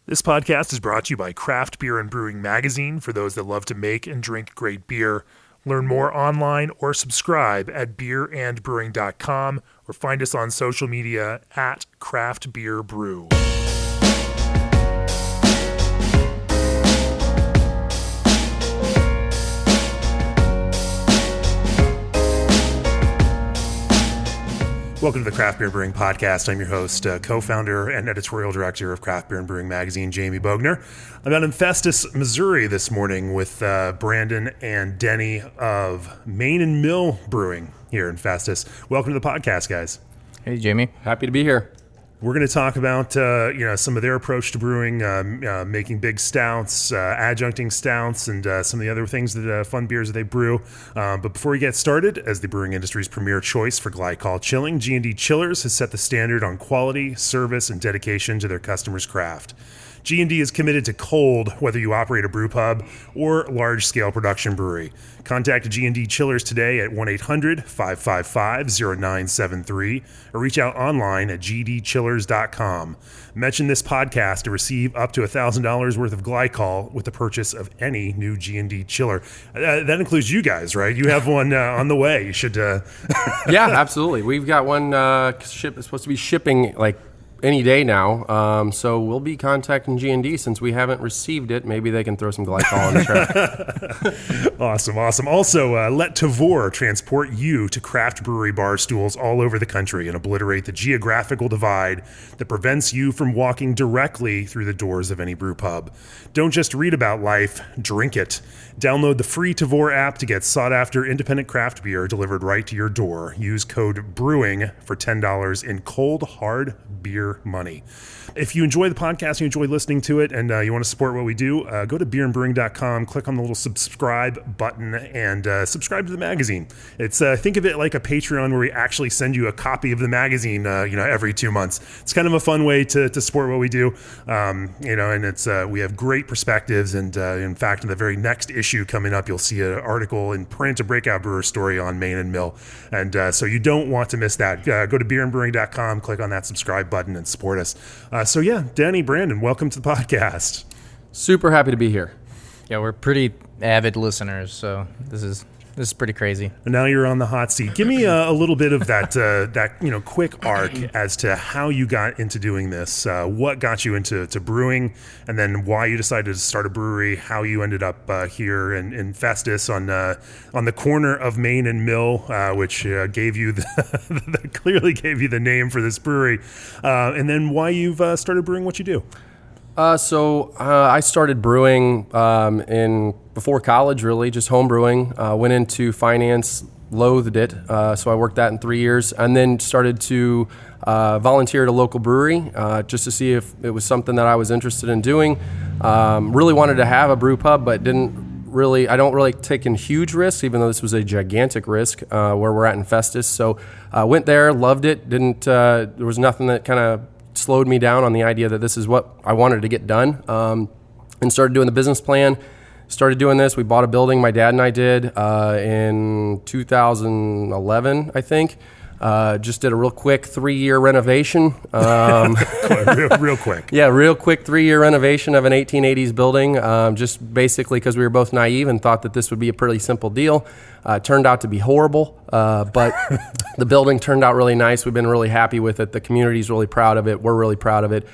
This podcast is brought to you by Craft Beer and Brewing Magazine for those that love to make and drink great beer. Learn more online or subscribe at beerandbrewing.com or find us on social media at Craft Beer Brew. Welcome to the Craft Beer Brewing Podcast. I'm your host, co-founder and editorial director of Craft Beer and Brewing Magazine, Jamie Bogner. I'm out in Festus, Missouri this morning with Brandon and Denny of Main and Mill Brewing here in Festus. Welcome to the podcast, guys. Hey, Jamie. Happy to be here. We're going to talk about some of their approach to brewing, making big stouts, adjuncting stouts, and some of the other things that fun beers that they brew. But before we get started, as the brewing industry's premier choice for glycol chilling, G&D Chillers has set the standard on quality, service, and dedication to their customers' craft. G&D is committed to cold, whether you operate a brew pub or large-scale production brewery. Contact G&D Chillers today at 1-800-555-0973 or reach out online at gdchillers.com. Mention this podcast to receive up to $1,000 worth of glycol with the purchase of any new G&D chiller. That includes you guys, right? You have one on the way. You should... Yeah, absolutely. We've got one supposed to be shipping like any day now, so we'll be contacting G&D since we haven't received it. Maybe they can throw some glycol on the track. Awesome. Also, let Tavour transport you to craft brewery bar stools all over the country and obliterate the geographical divide that prevents you from walking directly through the doors of any brew pub. Don't just read about life, drink it. Download the free Tavour app to get sought-after independent craft beer delivered right to your door. Use code BREWING for $10 in cold, hard beer money. If you enjoy the podcast, you enjoy listening to it, and you want to support what we do, go to beerandbrewing.com, click on the little subscribe button, and subscribe to the magazine. It's think of it like a Patreon where we actually send you a copy of the magazine, every 2 months. It's kind of a fun way to support what we do, and it's we have great perspectives, and in fact, in the very next issue coming up, you'll see an article in print, a breakout brewer story on Main and Mill, and so you don't want to miss that. Go to beerandbrewing.com, click on that subscribe button, and support us. So yeah, Denny, Brandon, welcome to the podcast. Super happy to be here. Yeah, we're pretty avid listeners, so this is pretty crazy. And now you're on the hot seat. Give me a little bit of that quick arc as to how you got into doing this. What got you into brewing, and then why you decided to start a brewery. How you ended up here in Festus on the corner of Main and Mill, which gave you clearly gave you the name for this brewery, and then why you've started brewing what you do. So I started brewing before college, really, just home brewing. Went into finance, loathed it. So I worked that in 3 years, and then started to volunteer at a local brewery just to see if it was something that I was interested in doing. Really wanted to have a brew pub, but I don't really take in huge risks, even though this was a gigantic risk where we're at in Festus. So went there, loved it. There was nothing that kind of slowed me down on the idea that this is what I wanted to get done, and started doing the business plan. Started doing this. We bought a building, my dad and I did, in 2011, I think. Just did a real quick 3-year renovation. Real quick. Yeah, real quick 3-year renovation of an 1880s building, just basically because we were both naive and thought that this would be a pretty simple deal. Turned out to be horrible, but the building turned out really nice. We've been really happy with it. The community's really proud of it. We're really proud of it.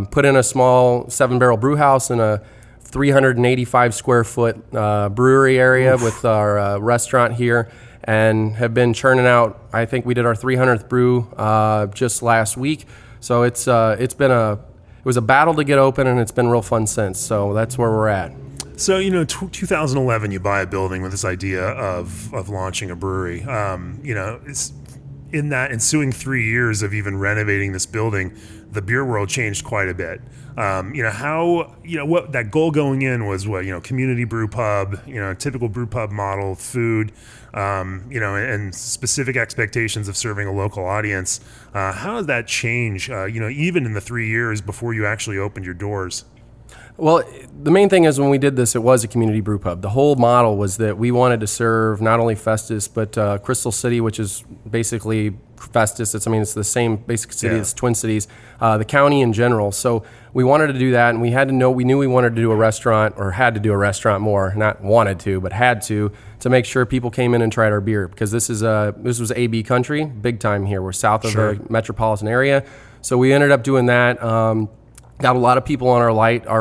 Put in a small 7-barrel brew house in a 385 square foot brewery area with our restaurant here, and have been churning out. I think we did our 300th brew just last week. So it was a battle to get open, and it's been real fun since. So that's where we're at. So 2011, you buy a building with this idea of launching a brewery. It's in that ensuing 3 years of even renovating this building, the beer world changed quite a bit. What that goal going in was community brew pub, typical brew pub model, food, and specific expectations of serving a local audience. How does that change, even in the 3 years before you actually opened your doors? Well, the main thing is when we did this, it was a community brew pub. The whole model was that we wanted to serve not only Festus, but Crystal City, which is basically Festus. It's the same basic city. Yeah. It's Twin Cities, the county in general. So we wanted to do that, and we knew we wanted to do a restaurant, or had to do a restaurant more, not wanted to, but had to make sure people came in and tried our beer, because this was AB country, big time here. We're south of the metropolitan area. So we ended up doing that. Got a lot of people on our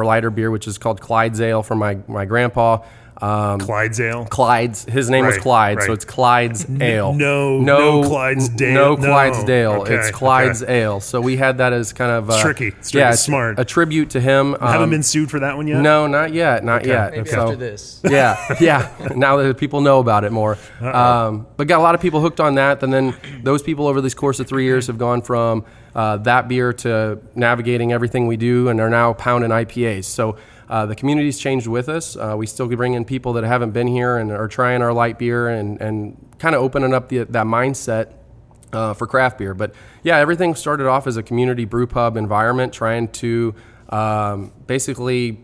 lighter beer, which is called Clyde's Ale from my grandpa. Clyde's Ale? Clyde's. His name was Clyde, so it's Clyde's Ale. No Clydesdale. No Clydesdale. Okay, it's Clyde's Ale. So we had that as kind of... It's tricky. It's smart. A tribute to him. Haven't been sued for that one yet? No, not yet. Not yet. Maybe so, after this. Yeah. Now that people know about it more. But got a lot of people hooked on that. And then those people over this course of 3 years have gone from that beer to navigating everything we do, and are now pounding IPAs. So the community's changed with us. We still bring in people that haven't been here and are trying our light beer, and kind of opening up that mindset for craft beer. But yeah, everything started off as a community brew pub environment, trying to basically,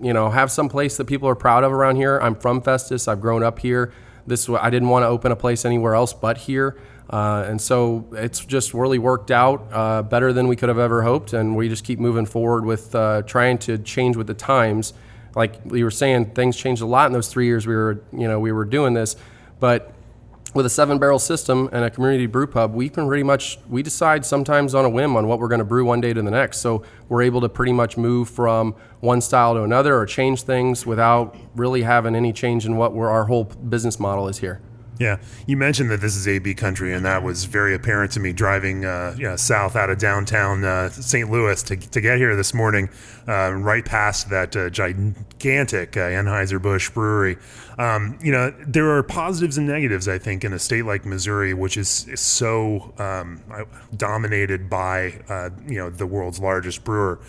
have some place that people are proud of around here. I'm from Festus. I've grown up here. I didn't want to open a place anywhere else but here. And so it's just really worked out better than we could have ever hoped, and we just keep moving forward with trying to change with the times. Like you were saying, things changed a lot in those 3 years we were doing this, but with a 7-barrel system and a community brew pub, we decide sometimes on a whim on what we're going to brew one day to the next. So we're able to pretty much move from one style to another, or change things without really having any change in what our whole business model is here. Yeah, you mentioned that this is AB country, and that was very apparent to me driving south out of downtown St. Louis to get here this morning, right past that gigantic Anheuser-Busch brewery. There are positives and negatives, I think, in a state like Missouri, which is so dominated by the world's largest brewer.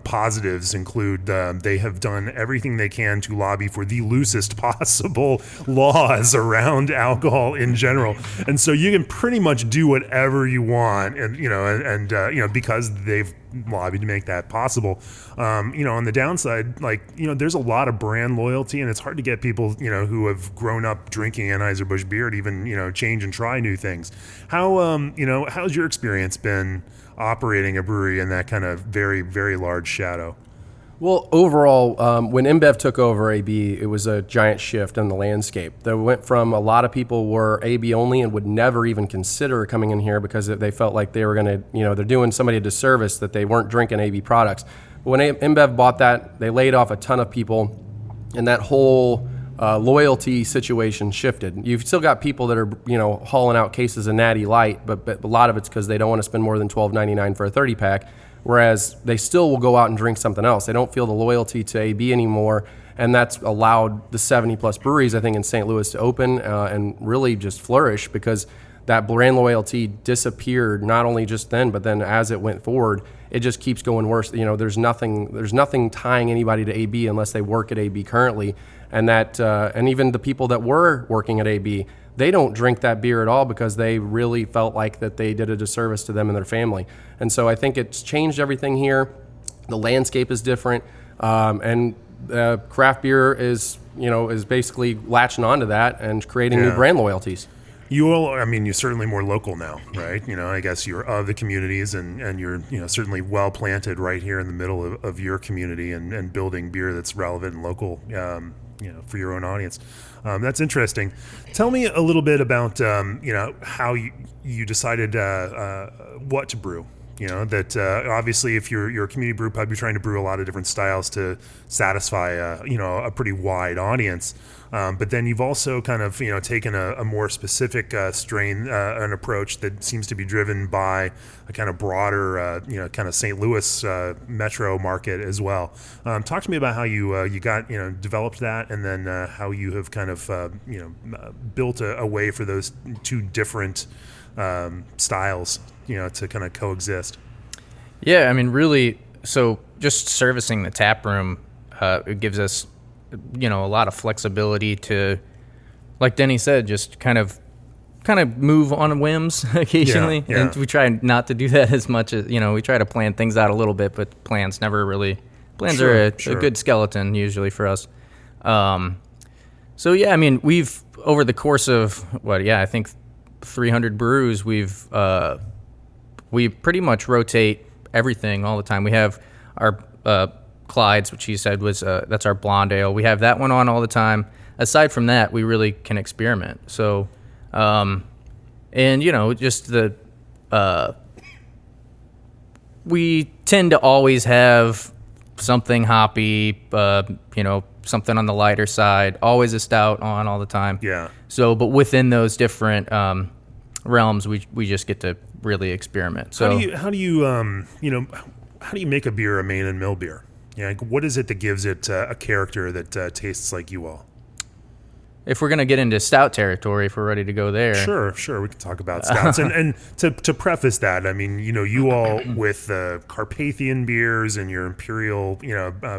Positives include they have done everything they can to lobby for the loosest possible laws around alcohol in general, and so you can pretty much do whatever you want, and because they've lobbied to make that possible. On the downside, there's a lot of brand loyalty, and it's hard to get people who have grown up drinking Anheuser-Busch beer to even change and try new things. How's your experience been operating a brewery in that kind of very, very large shadow? Well, overall, when InBev took over AB, it was a giant shift in the landscape. They went from a lot of people were AB only and would never even consider coming in here because they felt like they were going to, they're doing somebody a disservice that they weren't drinking AB products. But when InBev bought that, they laid off a ton of people, and that whole loyalty situation shifted. You've still got people that are, hauling out cases of Natty Light, but a lot of it's because they don't want to spend more than $12.99 for a 30-pack. Whereas they still will go out and drink something else. They don't feel the loyalty to AB anymore, and that's allowed the 70-plus breweries, I think, in St. Louis to open and really just flourish, because that brand loyalty disappeared not only just then, but then as it went forward, it just keeps going worse. There's nothing tying anybody to AB unless they work at AB currently, and and even the people that were working at AB, they don't drink that beer at all because they really felt like that they did a disservice to them and their family. And so I think it's changed everything here. The landscape is different, and craft beer is basically latching onto that and creating new brand loyalties. You're certainly more local now, right? I guess you're of the communities, and you're certainly well planted right here in the middle of your community, and building beer that's relevant and local, for your own audience. That's interesting. Tell me a little bit about how you decided what to brew. Obviously if you're a community brew pub, you're trying to brew a lot of different styles to satisfy a pretty wide audience. But then you've also kind of taken a more specific strain, an approach that seems to be driven by a kind of broader kind of St. Louis metro market as well. Talk to me about how you got developed that, and then how you have kind of built a way for those two different styles to kind of coexist. Yeah, really, so just servicing the tap room, it gives us a lot of flexibility to, like Denny said, just kind of move on whims occasionally. Yeah. And we try not to do that as much as, we try to plan things out a little bit, but plans are a good skeleton usually for us. So yeah, we've, over the course of I think 300 brews, we pretty much rotate everything all the time. We have our Clyde's, which he said was that's our blonde ale. We have that one on all the time. Aside from that, we really can experiment. So, and just the we tend to always have something hoppy, something on the lighter side. Always a stout on all the time. Yeah. So, but within those different realms, we just get to really experiment. So, how do you make a beer a main and mill beer? Yeah, like what is it that gives it a character that tastes like you all? if we're gonna get into stout territory, if we're ready to go there, sure, we can talk about stouts. and to preface that, I mean, you all with the Carpathian beers and your imperial,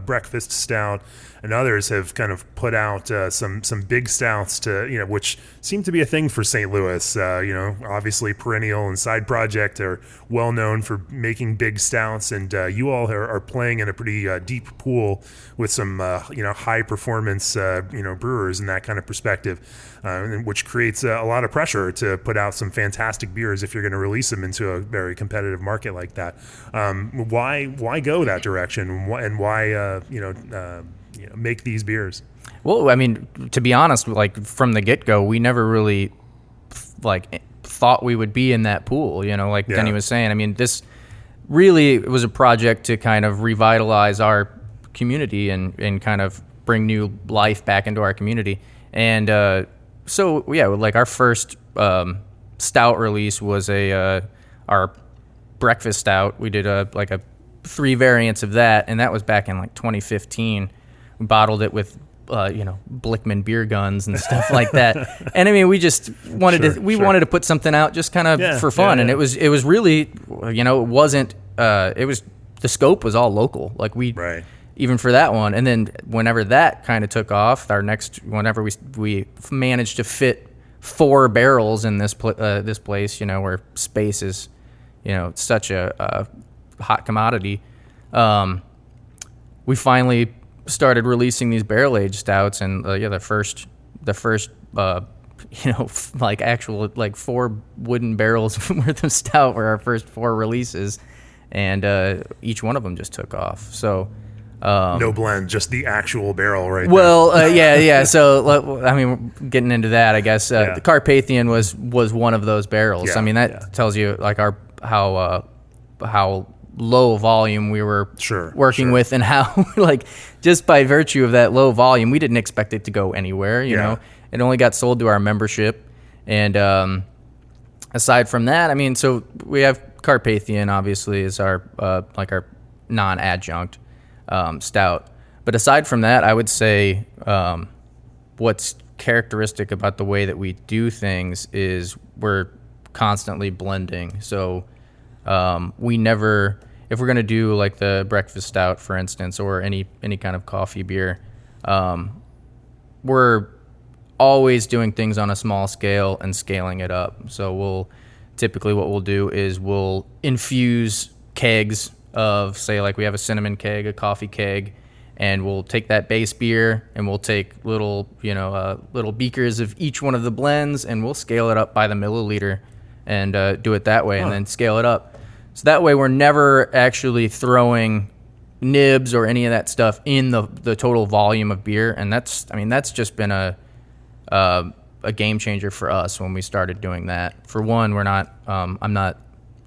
breakfast stout and others have kind of put out some big stouts to which seem to be a thing for St. Louis. Obviously perennial and side project are well known for making big stouts, and you all are playing in a pretty deep pool with some high performance brewers in that kind of perspective, which creates a lot of pressure to put out some fantastic beers if you're going to release them into a very competitive market like that. Why go that direction, and why make these beers? Well, I mean, to be honest, like from the get-go, we never really thought we would be in that pool. Denny was saying. I mean, this really was a project to kind of revitalize our community and kind of bring new life back into our community. And our first stout release was our breakfast stout. We did 3 variants of that, and that was back in 2015. We bottled it with Blickman beer guns and stuff like that. And I mean, we just wanted wanted to put something out just kind of for fun. And it was really, it wasn't, it was, the scope was all local. Even for that one. And then whenever that kind of took off, whenever we managed to fit 4 barrels in this place, where space is, such a hot commodity, we finally started releasing these barrel-aged stouts, and the first actual 4 wooden barrels worth of stout were our first 4 releases, and each one of them just took off. So no blend, just the actual barrel, right? Yeah. So I mean, getting into that, I guess the Carpathian was one of those barrels. Yeah, I mean, that tells you how low volume we were working with, and how just by virtue of that low volume, we didn't expect it to go anywhere. You know, it only got sold to our membership, and aside from that, I mean, so we have Carpathian obviously is our our non-adjunct stout, but aside from that, I would say what's characteristic about the way that we do things is we're constantly blending. So we never, if we're going to do the breakfast stout, for instance, or any kind of coffee beer, we're always doing things on a small scale and scaling it up. So what we'll do is we'll infuse kegs of, say, we have a cinnamon keg, a coffee keg, and we'll take that base beer and we'll take little beakers of each one of the blends, and we'll scale it up by the milliliter and do it that way, and then scale it up. So that way we're never actually throwing nibs or any of that stuff in the total volume of beer, and that's just been a game changer for us when we started doing that. For one, we're not I'm not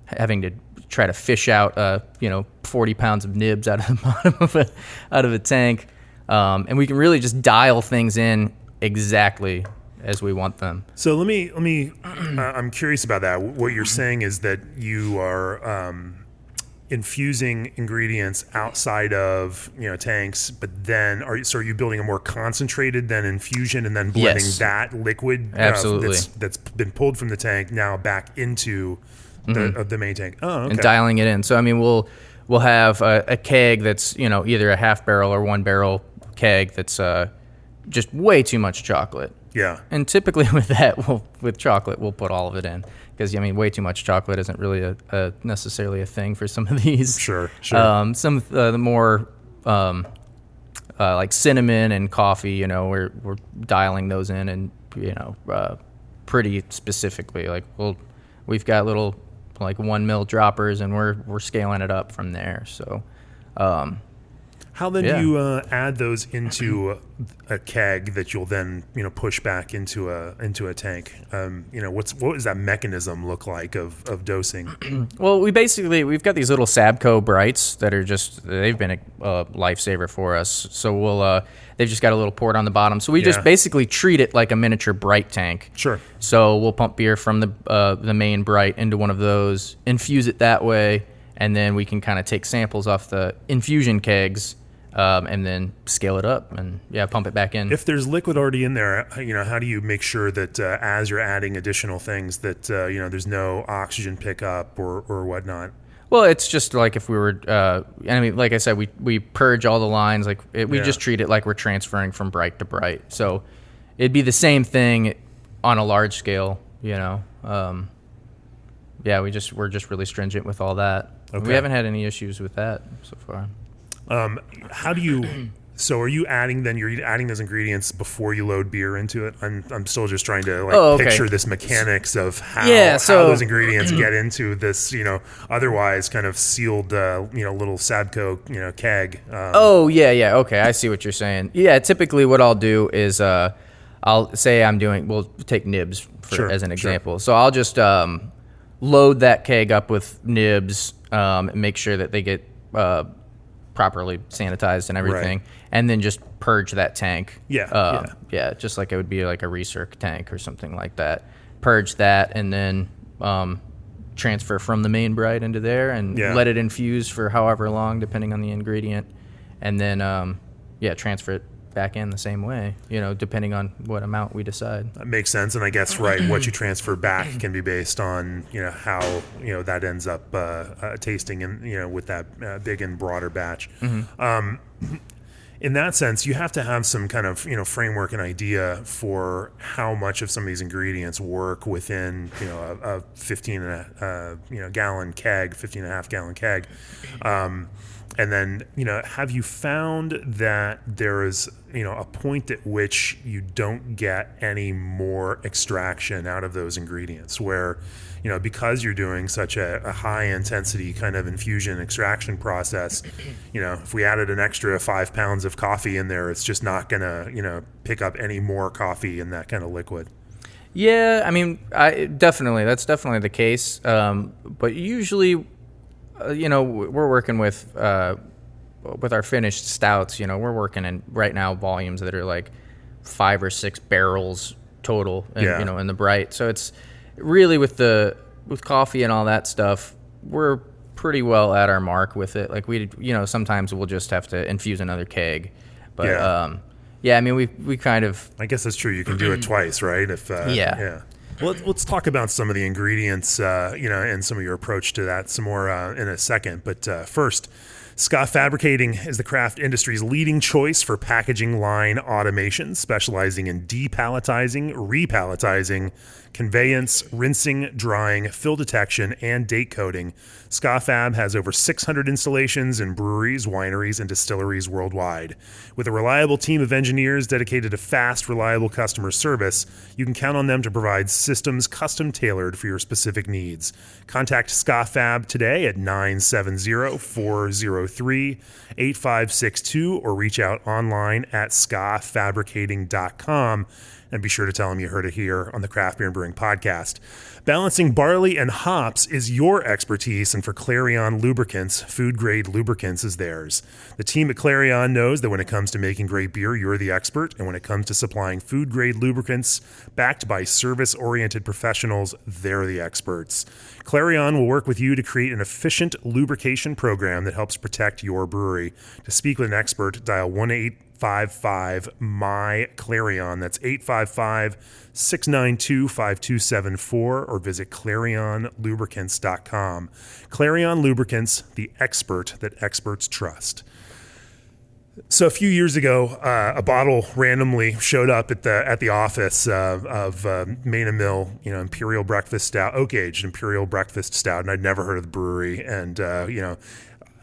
having to try to fish out 40 pounds of nibs out of the bottom of a tank, and we can really just dial things in exactly as we want them. So let me I'm curious about that. What you're saying is that you are infusing ingredients outside of tanks, but then are you building a more concentrated then infusion and then blending that liquid that's been pulled from the tank now back into the main tank? Oh, okay. And dialing it in. So I mean, we'll have a keg that's either a half barrel or 1 barrel keg that's just way too much chocolate. Yeah. And typically with chocolate, we'll put all of it in, because way too much chocolate isn't really necessarily a thing for some of these. Sure. Some of the more cinnamon and coffee, we're dialing those in, and pretty specifically. Like we've got little like 1 mil droppers, and we're scaling it up from there. So. How then do you add those into a keg that you'll then push back into a tank? What does that mechanism look like of dosing? Well, we've got these little Sabco Brights that are they've been a lifesaver for us. So they've just got a little port on the bottom. So we just basically treat it like a miniature Bright tank. Sure. So we'll pump beer from the main Bright into one of those, infuse it that way, and then we can kind of take samples off the infusion kegs. And then scale it up and pump it back in. If there's liquid already in there, how do you make sure that as you're adding additional things that there's no oxygen pickup or whatnot? Well, it's just like if we were, like I said, we purge all the lines. We just treat it like we're transferring from Bright to Bright. So it'd be the same thing on a large scale. We're just really stringent with all that. Okay. We haven't had any issues with that so far. How do you? So are you adding? Then you're adding those ingredients before you load beer into it. I'm still just trying to picture this mechanics of how those ingredients get into this otherwise kind of sealed little Sabco keg. Okay, I see what you're saying. Yeah, typically what I'll do is I'll say we'll take nibs as an example. Sure. So I'll just load that keg up with nibs and make sure that they get properly sanitized and everything, and then just purge that tank. Just like it would be like a recirc tank or something like that. Purge that and then transfer from the main Bright into there and let it infuse for however long, depending on the ingredient, and then transfer it back in the same way, depending on what amount we decide. That makes sense. And I guess, what you transfer back can be based on, how, that ends up tasting and, with that big and broader batch. Mm-hmm. In that sense, you have to have some kind of, framework and idea for how much of some of these ingredients work within, a 15 gallon keg, 15 and a half gallon keg. And then, have you found that there is, a point at which you don't get any more extraction out of those ingredients where, because you're doing such a high intensity kind of infusion extraction process, if we added an extra 5 pounds of coffee in there, it's just not going to, pick up any more coffee in that kind of liquid. Yeah, I mean, that's definitely the case. But usually, we're working with our finished stouts. We're working in right now volumes that are like 5 or 6 barrels total, in the Bright. So it's really with coffee and all that stuff, we're pretty well at our mark with it. Like sometimes we'll just have to infuse another keg, but I mean we kind of. I guess that's true. You can do it twice, right? Well, let's talk about some of the ingredients, and some of your approach to that some more in a second. But first, Ska Fabricating is the craft industry's leading choice for packaging line automation, specializing in depalletizing, repalletizing, conveyance, rinsing, drying, fill detection, and date coding. Ska Fab has over 600 installations in breweries, wineries, and distilleries worldwide. With a reliable team of engineers dedicated to fast, reliable customer service, you can count on them to provide systems custom-tailored for your specific needs. Contact Ska Fab today at 970-403-8562 or reach out online at skafabricating.com. And be sure to tell them you heard it here on the Craft Beer and Brewing Podcast. Balancing barley and hops is your expertise, and for Clarion Lubricants, food-grade lubricants is theirs. The team at Clarion knows that when it comes to making great beer, you're the expert, and when it comes to supplying food-grade lubricants backed by service-oriented professionals, they're the experts. Clarion will work with you to create an efficient lubrication program that helps protect your brewery. To speak with an expert, dial 1-855-MY-CLARION. That's 855-692-5274 or visit clarionlubricants.com. Clarion Lubricants, the expert that experts trust. So a few years ago, a bottle randomly showed up at the office of Main and Mill, Imperial Breakfast Stout, oak-aged Imperial Breakfast Stout, and I'd never heard of the brewery. And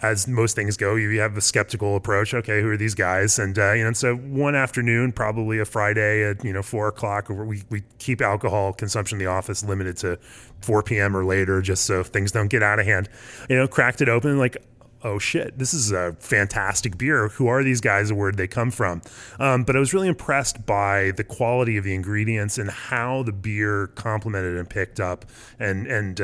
as most things go, you have a skeptical approach. Okay, who are these guys? And so one afternoon, probably a Friday at 4:00, we keep alcohol consumption in the office limited to 4 p.m. or later, just so things don't get out of hand. Cracked it open, like, oh shit, this is a fantastic beer. Who are these guys and where did they come from? But I was really impressed by the quality of the ingredients and how the beer complemented and picked up and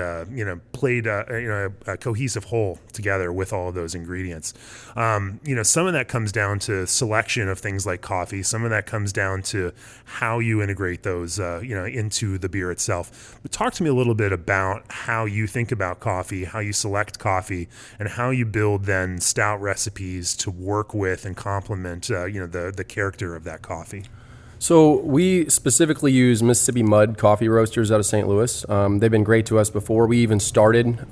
played a cohesive whole together with all of those ingredients. Some of that comes down to selection of things like coffee. Some of that comes down to how you integrate those into the beer itself. But talk to me a little bit about how you think about coffee, how you select coffee, and how you build then stout recipes to work with and complement the character of that coffee. So we specifically use Mississippi Mud coffee roasters out of St. Louis. They've been great to us before we even started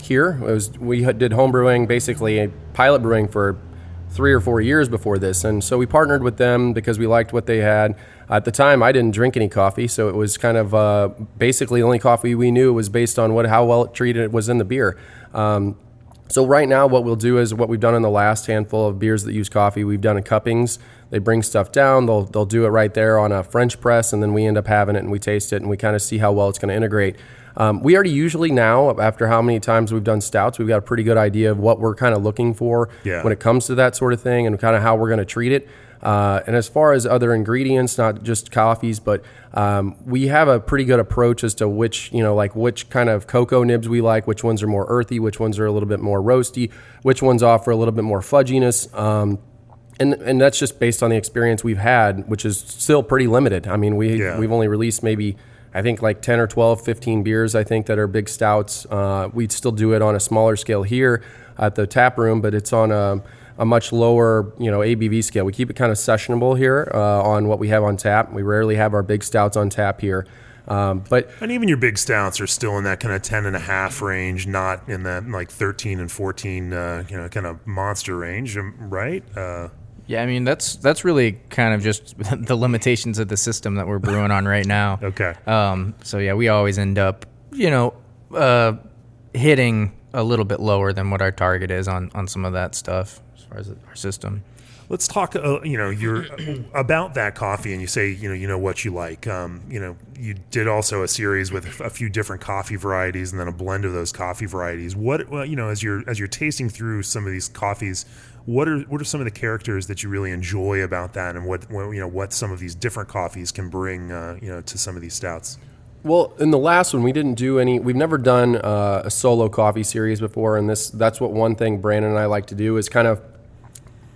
here. We did home brewing, basically a pilot brewing for 3 or 4 years before this, and so we partnered with them because we liked what they had. At the time, I didn't drink any coffee, so it was kind of basically the only coffee we knew was based on how well it treated it was in the beer. So right now what we'll do is what we've done in the last handful of beers that use coffee, we've done in cuppings. They bring stuff down, they'll do it right there on a French press, and then we end up having it and we taste it and we kind of see how well it's going to integrate. We already usually now, after how many times we've done stouts, we've got a pretty good idea of what we're kind of looking for when it comes to that sort of thing and kind of how we're going to treat it. And as far as other ingredients, not just coffees, but we have a pretty good approach as to which kind of cocoa nibs we like, which ones are more earthy, which ones are a little bit more roasty, which ones offer a little bit more fudginess. And that's just based on the experience we've had, which is still pretty limited. I mean, we've only released maybe, I think, like 10 or 12, 15 beers, I think, that are big stouts. We'd still do it on a smaller scale here at the tap room, but it's on a much lower, ABV scale. We keep it kind of sessionable here on what we have on tap. We rarely have our big stouts on tap here. And even your big stouts are still in that kind of 10.5 range, not in that like 13 and 14, kind of monster range, right? Yeah, I mean, that's really kind of just the limitations of the system that we're brewing on right now. Okay. So yeah, we always end up, hitting a little bit lower than what our target is on some of that stuff as far as our system. Let's talk, you're about that coffee, and you say, you know what you like. You did also a series with a few different coffee varieties, and then a blend of those coffee varieties. As you're tasting through some of these coffees, what are some of the characters that you really enjoy about that, and what some of these different coffees can bring, to some of these stouts? Well, in the last one, we've never done a solo coffee series before, and that's what one thing Brandon and I like to do is kind of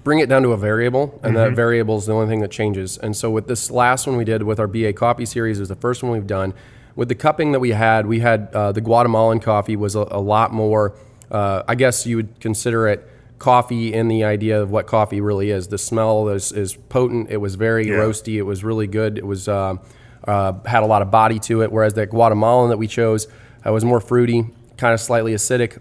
bring it down to a variable, and that variable is the only thing that changes. And so with this last one we did with our BA coffee series, it was the first one we've done. With the cupping that we had the Guatemalan coffee was a lot more, I guess you would consider it coffee in the idea of what coffee really is. The smell is potent. It was very roasty. It was really good. It was had a lot of body to it, whereas that Guatemalan that we chose was more fruity, kind of slightly acidic.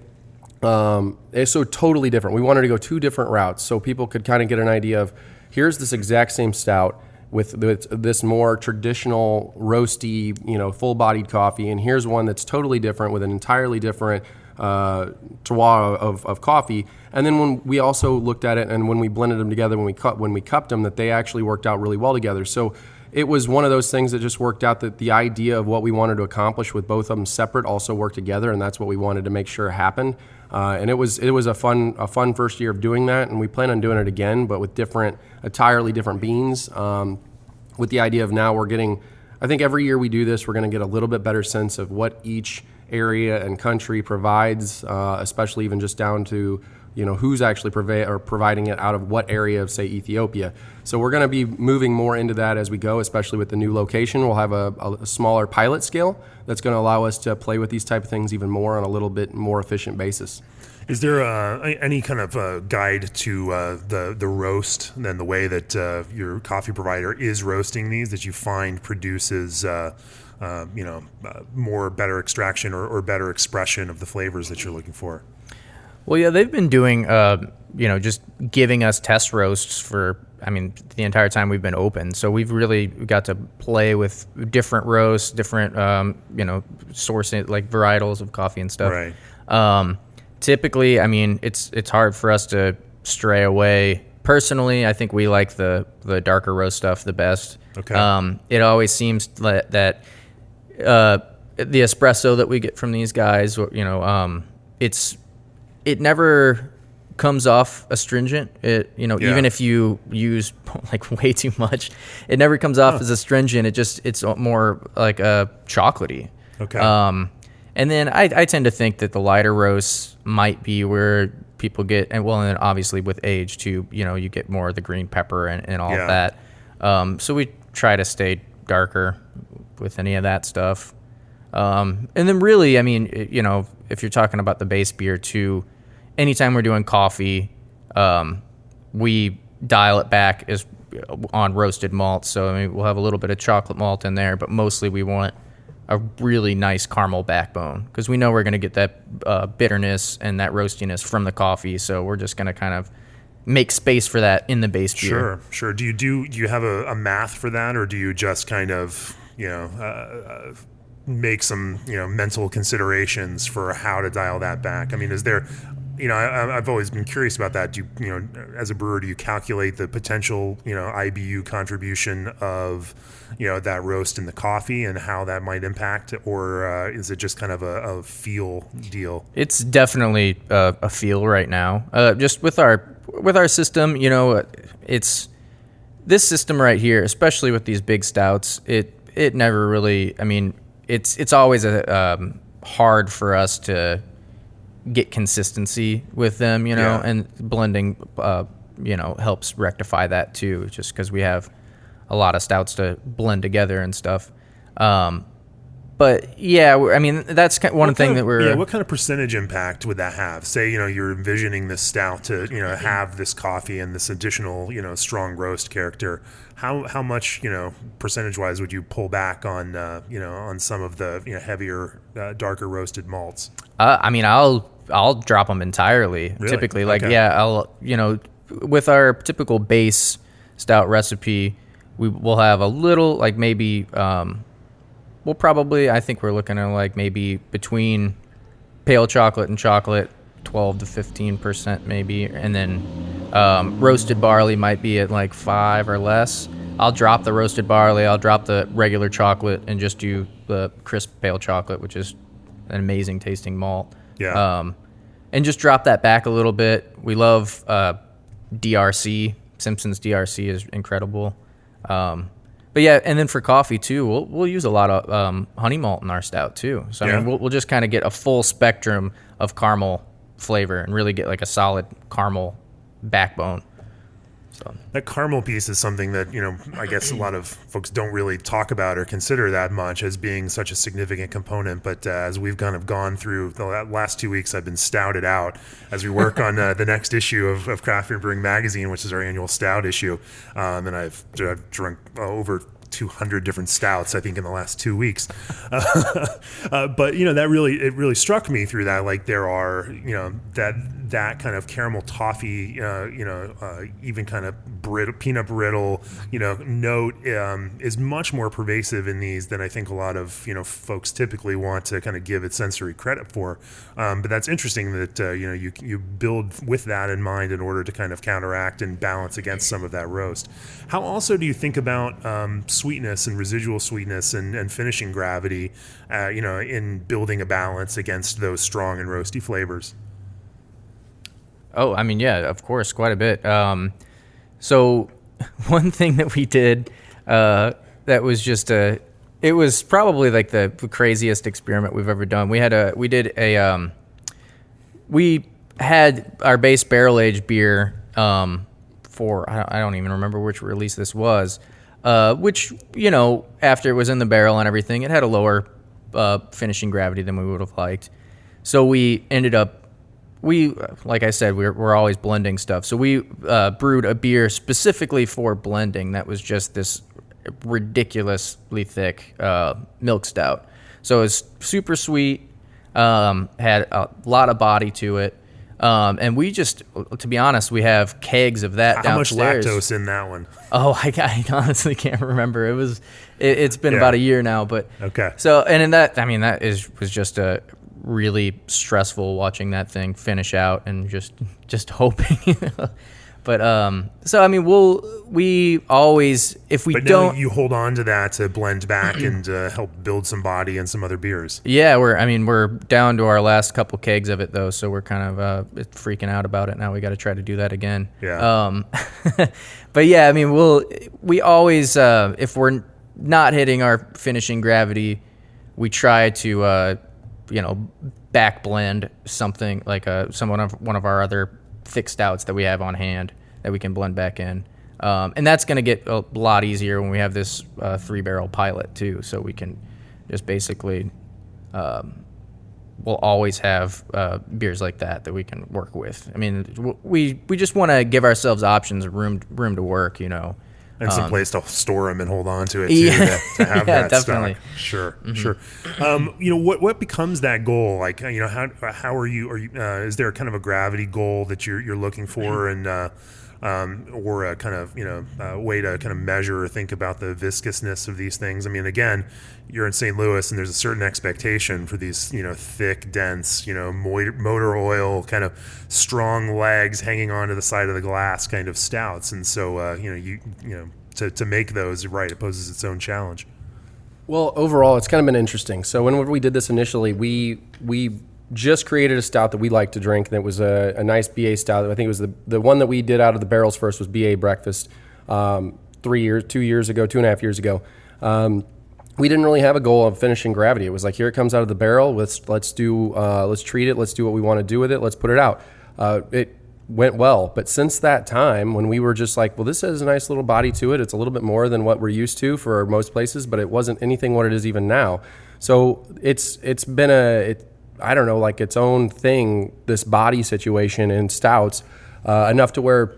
It's so totally different. We wanted to go 2 different routes so people could kind of get an idea of here's this exact same stout with this more traditional roasty, full-bodied coffee, and here's one that's totally different with an entirely different terroir of coffee. And then when we also looked at it and when we blended them together, when we cupped them, that they actually worked out really well together. So it was one of those things that just worked out, that the idea of what we wanted to accomplish with both of them separate also worked together, and that's what we wanted to make sure happened. And it was a fun first year of doing that, and we plan on doing it again, but with entirely different beans. With the idea of now we're getting, I think every year we do this, we're going to get a little bit better sense of what each area and country provides, especially even just down to who's actually providing it out of what area of, say, Ethiopia. So we're going to be moving more into that as we go, especially with the new location. We'll have a smaller pilot scale that's going to allow us to play with these type of things even more on a little bit more efficient basis. Is there any kind of guide to the roast and the way that your coffee provider is roasting these that you find produces more better extraction or better expression of the flavors that you're looking for? Well, yeah, they've been doing, just giving us test roasts for, the entire time we've been open. So we've really got to play with different roasts, different, sourcing, like varietals of coffee and stuff. Right. typically, I mean, it's hard for us to stray away. Personally, I think we like the darker roast stuff the best. Okay. It always seems that the espresso that we get from these guys, it never comes off astringent. Even if you use like way too much, it never comes off as astringent. It's more like chocolatey. Okay. And then I tend to think that the lighter roasts might be where people get, and then obviously with age too, you get more of the green pepper and all of that. So we try to stay darker with any of that stuff. And then really, I mean, if you're talking about the base beer too, anytime we're doing coffee, we dial it back as on roasted malt. So, I mean, we'll have a little bit of chocolate malt in there, but mostly we want a really nice caramel backbone because we know we're going to get that bitterness and that roastiness from the coffee. So we're just going to kind of make space for that in the base beer. Sure. Do you have a math for that, or do you just kind of, make some, mental considerations for how to dial that back? I mean, is there, I've always been curious about that. Do you, as a brewer, do you calculate the potential, IBU contribution of, that roast in the coffee and how that might impact, or is it just kind of a feel deal? It's definitely a feel right now. Just with our system, it's this system right here, especially with these big stouts. It never really. I mean, it's always hard for us to get consistency with them, and blending, helps rectify that too, just because we have a lot of stouts to blend together and stuff. But yeah, I mean, that's one thing that we're... Yeah, what kind of percentage impact would that have? Say, you're envisioning this stout to, have this coffee and this additional, strong roast character. How much, percentage-wise would you pull back on, on some of the, heavier, darker roasted malts? I mean, I'll drop them entirely. Really? Typically, Okay. I'll, with our typical base stout recipe, we'll have a little, like maybe... we'll probably, I think we're looking at like maybe between pale chocolate and chocolate, 12 to 15% maybe. And then roasted barley might be at like 5 or less. I'll drop the roasted barley. I'll drop the regular chocolate and just do the crisp pale chocolate, which is an amazing tasting malt. Yeah. And just drop that back a little bit. We love DRC. Simpson's DRC is incredible. But yeah, and then for coffee too, we'll use a lot of honey malt in our stout too. So I mean, we'll just kind of get a full spectrum of caramel flavor and really get like a solid caramel backbone. So that caramel piece is something that, I guess a lot of folks don't really talk about or consider that much as being such a significant component. But as we've kind of gone through the last 2 weeks, I've been stouted out as we work on the next issue of Craft Beer Brewing Magazine, which is our annual stout issue. And I've drunk over 200 different stouts, I think, in the last 2 weeks. But, that really struck me through that. Like there are, that kind of caramel toffee, even kind of peanut brittle, note is much more pervasive in these than I think a lot of, folks typically want to kind of give it sensory credit for. But that's interesting that, you build with that in mind in order to kind of counteract and balance against some of that roast. How also do you think about sweetness and residual sweetness and finishing gravity, in building a balance against those strong and roasty flavors? Oh, I mean, yeah, of course, quite a bit. So one thing that we did that was just it was probably like the craziest experiment we've ever done. We had our base barrel aged beer for I don't even remember which release this was, which after it was in the barrel and everything, it had a lower finishing gravity than we would have liked. So we ended up. Like I said, we're always blending stuff. So we brewed a beer specifically for blending that was just this ridiculously thick milk stout. So it's super sweet, had a lot of body to it. And we just, to be honest, we have kegs of that downstairs. How much lactose in that one? Oh, I honestly can't remember. It's been about a year now, but okay. So, and in that, I mean, was just a really stressful watching that thing finish out and just hoping. But so I mean, we always, if we But don't, now you hold on to that to blend back and help build some body in some other beers. yeah, we're down to our last couple kegs of it though, so we're kind of freaking out about it now. We got to try to do that again. Yeah. But yeah, I mean, we always if we're not hitting our finishing gravity, we try to back blend something like one of our other thick stouts that we have on hand that we can blend back in. And that's going to get a lot easier when we have this 3-barrel pilot too. So we can just basically, we'll always have beers like that we can work with. I mean, we just want to give ourselves options, room to work, And some place to store them and hold on to it too, Yeah. to have Yeah, that definitely. stock. Sure, sure. What becomes that goal? Like, how are you? Is there kind of a gravity goal that you're looking for, and or a kind of way to kind of measure or think about the viscousness of these things? I mean, again, you're in St. Louis, and there's a certain expectation for these thick, dense, motor oil kind of strong legs hanging onto the side of the glass kind of stouts, and so to make those right, it poses its own challenge. Well, overall, it's kind of been interesting. So whenever we did this initially, we just created a stout that we like to drink, and it was a nice BA stout. I think it was the one that we did out of the barrels first was BA Breakfast 2.5 years ago. We didn't really have a goal of finishing gravity. It was like, here it comes out of the barrel. Let's treat it. Let's do what we want to do with it. Let's put it out. It went well. But since that time, when we were just like, well, this has a nice little body to it. It's a little bit more than what we're used to for most places, but it wasn't anything what it is even now. So it's been like its own thing, this body situation in stouts, enough to where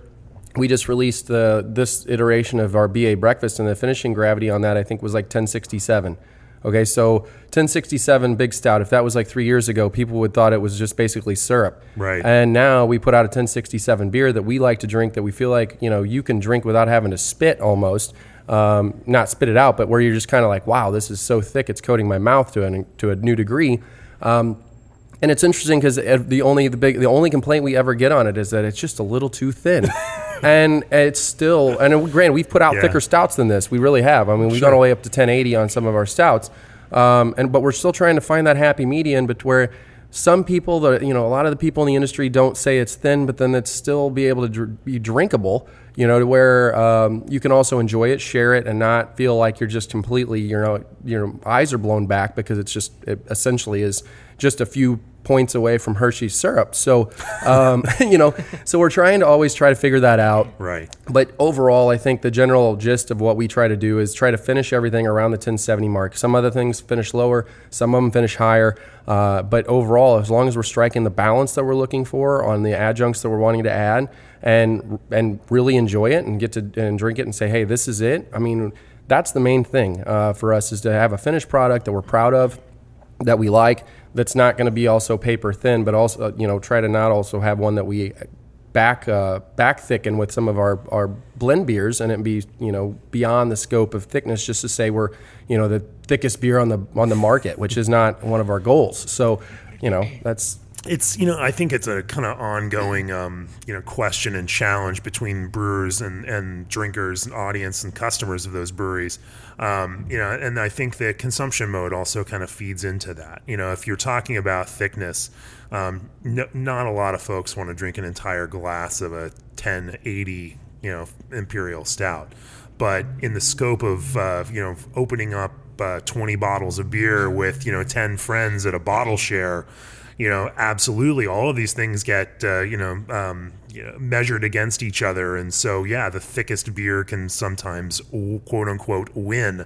we just released this iteration of our BA Breakfast, and the finishing gravity on that I think was like 1067. Okay, so 1067 big stout, if that was like 3 years ago, people would thought it was just basically syrup. Right. And now we put out a 1067 beer that we like to drink, that we feel like, you can drink without having to spit almost. Not spit it out, but where you're just kind of like, wow, this is so thick, it's coating my mouth to a new degree. And it's interesting because the only complaint we ever get on it is that it's just a little too thin. And it's still, and granted, we've put out thicker stouts than this. We really have. I mean, we've gone all the way up to 1080 on some of our stouts. But we're still trying to find that happy median, but where some people, a lot of the people in the industry don't say it's thin, but then it's still be able to be drinkable, to where you can also enjoy it, share it, and not feel like you're just completely, your eyes are blown back, because it essentially is just a few points away from Hershey's syrup. So, so we're trying to figure that out. Right. But overall, I think the general gist of what we try to do is try to finish everything around the 1070 mark. Some other things finish lower, some of them finish higher. But overall, as long as we're striking the balance that we're looking for on the adjuncts that we're wanting to add, and really enjoy it and get to and drink it and say, hey, this is it. I mean, that's the main thing for us, is to have a finished product that we're proud of, that we like, that's not going to be also paper thin, but also try to not also have one that we back thicken with some of our blend beers, and it be beyond the scope of thickness, just to say we're the thickest beer on the market, which is not one of our goals. So that's. It's, I think it's a kind of ongoing, question and challenge between brewers and drinkers and audience and customers of those breweries. And I think the consumption mode also kind of feeds into that. If you're talking about thickness, not a lot of folks want to drink an entire glass of a 1080, imperial stout. But in the scope of, opening up 20 bottles of beer with, 10 friends at a bottle share, absolutely, all of these things get, measured against each other. And so, the thickest beer can sometimes, quote unquote, win.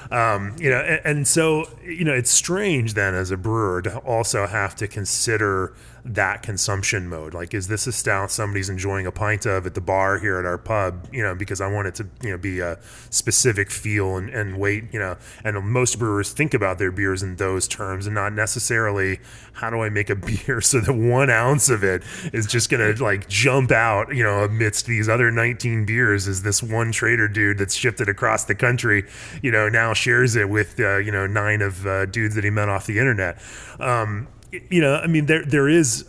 And so, it's strange then as a brewer to also have to consider that consumption mode. Like, is this a stout somebody's enjoying a pint of at the bar here at our pub, because I want it to, be a specific feel and weight, and most brewers think about their beers in those terms, and not necessarily how do I make a beer so that 1 ounce of it is just going to like jump out, amidst these other 19 beers, as this one trader dude that's shipped it across the country, now shares it with, 9 of dudes that he met off the internet. I mean, there is,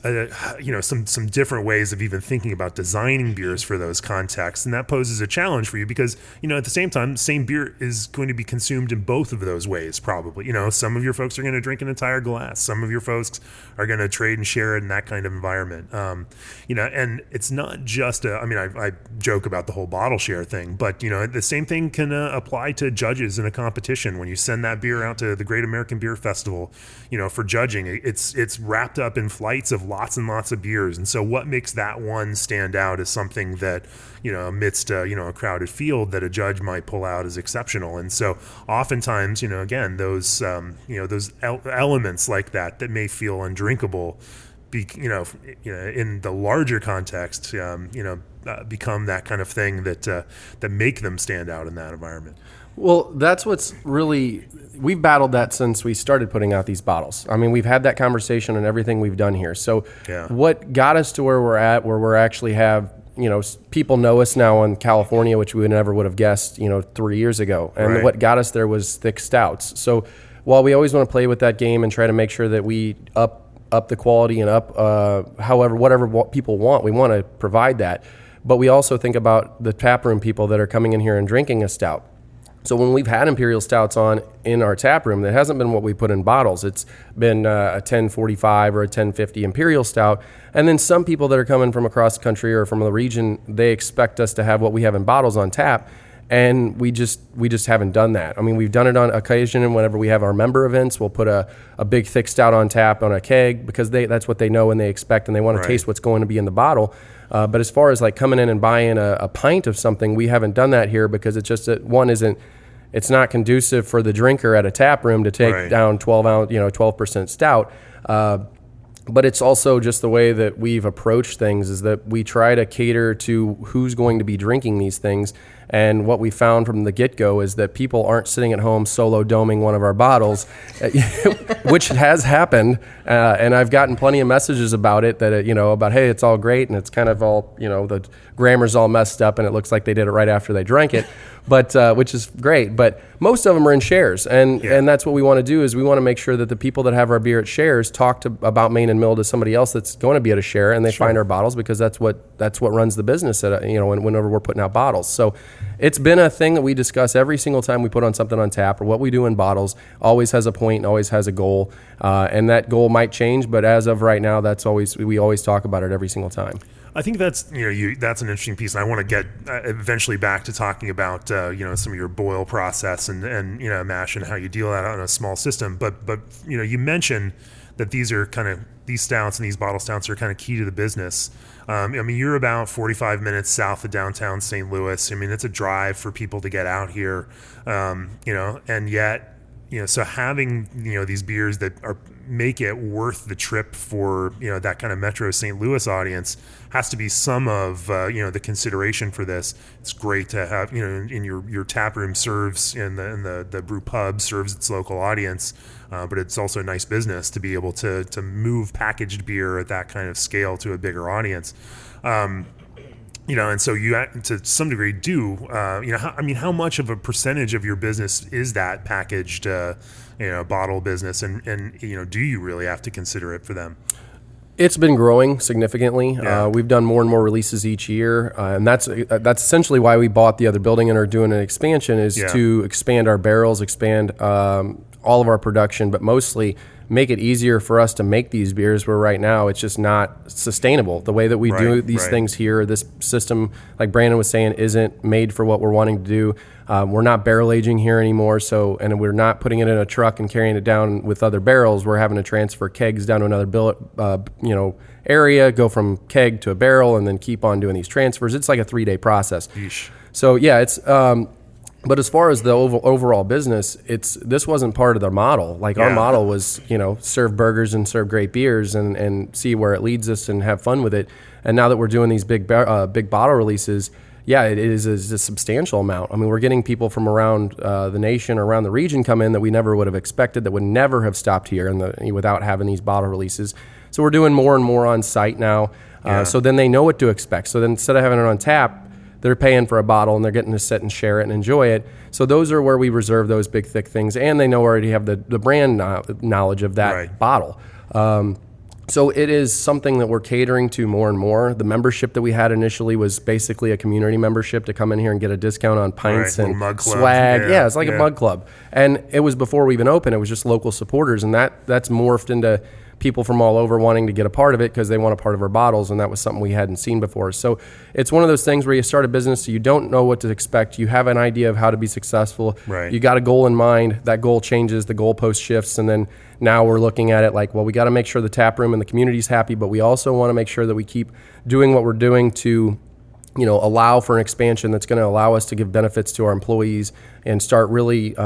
some different ways of even thinking about designing beers for those contexts, and that poses a challenge for you because, at the same time, the same beer is going to be consumed in both of those ways, probably. Some of your folks are going to drink an entire glass. Some of your folks are going to trade and share it in that kind of environment. And it's not just I joke about the whole bottle share thing, but, the same thing can apply to judges in a competition. When you send that beer out to the Great American Beer Festival, for judging, it's wrapped up in flights of lots and lots of beers. And so what makes that one stand out is something that, amidst, a crowded field that a judge might pull out as exceptional. And so oftentimes, again, those elements like that may feel undrinkable, in the larger context, become that kind of thing that make them stand out in that environment. Well, that's what's really, we've battled that since we started putting out these bottles. I mean, we've had that conversation and everything we've done here. So what got us to where we're at, where we're actually have, people know us now in California, which we never would have guessed, 3 years ago. And what got us there was thick stouts. So while we always want to play with that game and try to make sure that we up the quality and up, whatever people want, we want to provide that. But we also think about the taproom people that are coming in here and drinking a stout. So when we've had imperial stouts on in our tap room, that hasn't been what we put in bottles. It's been a 1045 or a 1050 imperial stout. And then some people that are coming from across the country or from the region, they expect us to have what we have in bottles on tap. And we just haven't done that. I mean, we've done it on occasion, and whenever we have our member events, we'll put a big thick stout on tap on a keg because that's what they know and they expect, and they want to taste what's going to be in the bottle. But as far as like coming in and buying a pint of something, we haven't done that here because it's just that it's not conducive for the drinker at a tap room to take down 12% stout. But it's also just the way that we've approached things is that we try to cater to who's going to be drinking these things. And what we found from the get-go is that people aren't sitting at home solo doming one of our bottles, which has happened. And I've gotten plenty of messages about it that, about, hey, it's all great. And it's kind of all, the grammar's all messed up and it looks like they did it right after they drank it, but which is great. But most of them are in shares. And that's what we want to do is we want to make sure that the people that have our beer at shares talk about Main and Mill to somebody else that's going to be at a share, and they find our bottles because that's what runs the business at whenever we're putting out bottles. So it's been a thing that we discuss every single time we put on something on tap, or what we do in bottles always has a point and always has a goal. And that goal might change, but as of right now, we always talk about it every single time. I think that's that's an interesting piece, and I want to get eventually back to talking about some of your boil process and mash and how you deal that on a small system. But you mentioned that these stouts and these bottle stouts are kind of key to the business. You're about 45 minutes south of downtown St. Louis. I mean, it's a drive for people to get out here, and yet, so having, these beers that make it worth the trip for, that kind of Metro St. Louis audience has to be some of, the consideration for this. It's great to have, in your tap room serves and the brew pub serves its local audience. But it's also a nice business to be able to move packaged beer at that kind of scale to a bigger audience. And so you, to some degree, do, how much of a percentage of your business is that packaged, bottle business? And do you really have to consider it for them? It's been growing significantly. We've done more and more releases each year, and that's essentially why we bought the other building and are doing an expansion is to expand our barrels, expand all of our production, but mostly make it easier for us to make these beers where right now it's just not sustainable. The way that we do these things here, this system, like Brandon was saying, isn't made for what we're wanting to do. We're not barrel aging here anymore, and we're not putting it in a truck and carrying it down with other barrels. We're having to transfer kegs down to another area, go from keg to a barrel, and then keep on doing these transfers. It's like a 3-day process. Yeesh. So it's. But as far as the overall business, this wasn't part of the model. Like our model was, serve burgers and serve great beers and see where it leads us and have fun with it. And now that we're doing these big bottle releases, it is a substantial amount. I mean, we're getting people from around the nation or around the region come in that we never would have expected, that would never have stopped here without having these bottle releases. So we're doing more and more on site now. So then they know what to expect. So then instead of having it on tap, they're paying for a bottle and they're getting to sit and share it and enjoy it. So those are where we reserve those big, thick things. And they already have the brand knowledge of that bottle. So it is something that we're catering to more and more. The membership that we had initially was basically a community membership to come in here and get a discount on pints and mug club. swag. Yeah, it's like a mug club. And it was before we even opened. It was just local supporters, and that's morphed into people from all over wanting to get a part of it because they want a part of our bottles, and that was something we hadn't seen before. So it's one of those things where you start a business, so you don't know what to expect. You have an idea of how to be successful. Right. You got a goal in mind. That goal changes. The goalpost shifts, and then now we're looking at it like, well, we got to make sure the tap room and the community's happy, but we also want to make sure that we keep doing what we're doing to allow for an expansion that's going to allow us to give benefits to our employees and start really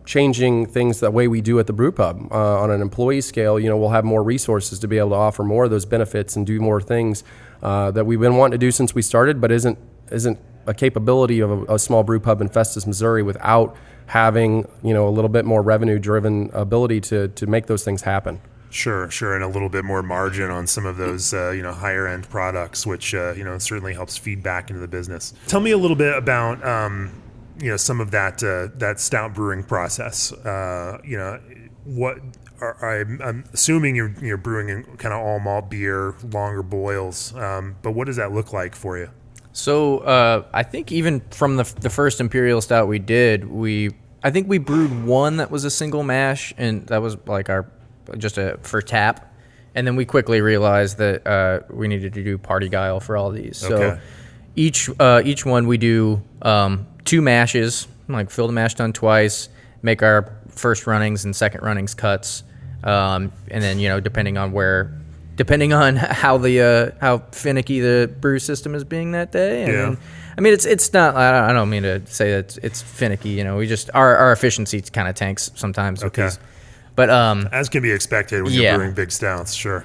changing things the way we do at the brew pub. On an employee scale, we'll have more resources to be able to offer more of those benefits and do more things that we've been wanting to do since we started, but isn't a capability of a small brew pub in Festus, Missouri, without having a little bit more revenue-driven ability to make those things happen. Sure, and a little bit more margin on some of those, higher end products, which certainly helps feed back into the business. Tell me a little bit about, some of that stout brewing process. What I'm assuming you're brewing in kind of all malt beer, longer boils, but what does that look like for you? So I think even from the first imperial stout we did, I think we brewed one that was a single mash, and that was like for tap, and then we quickly realized that we needed to do parti-gyle for all these. So each one we do 2 mashes, like fill the mash tun twice, make our first runnings and second runnings cuts, and then depending on how finicky the brew system is being that day. And then, I mean, it's not. I don't mean to say that it's finicky. We just our efficiency kind of tanks sometimes with these. But as can be expected when you're brewing big stouts, sure.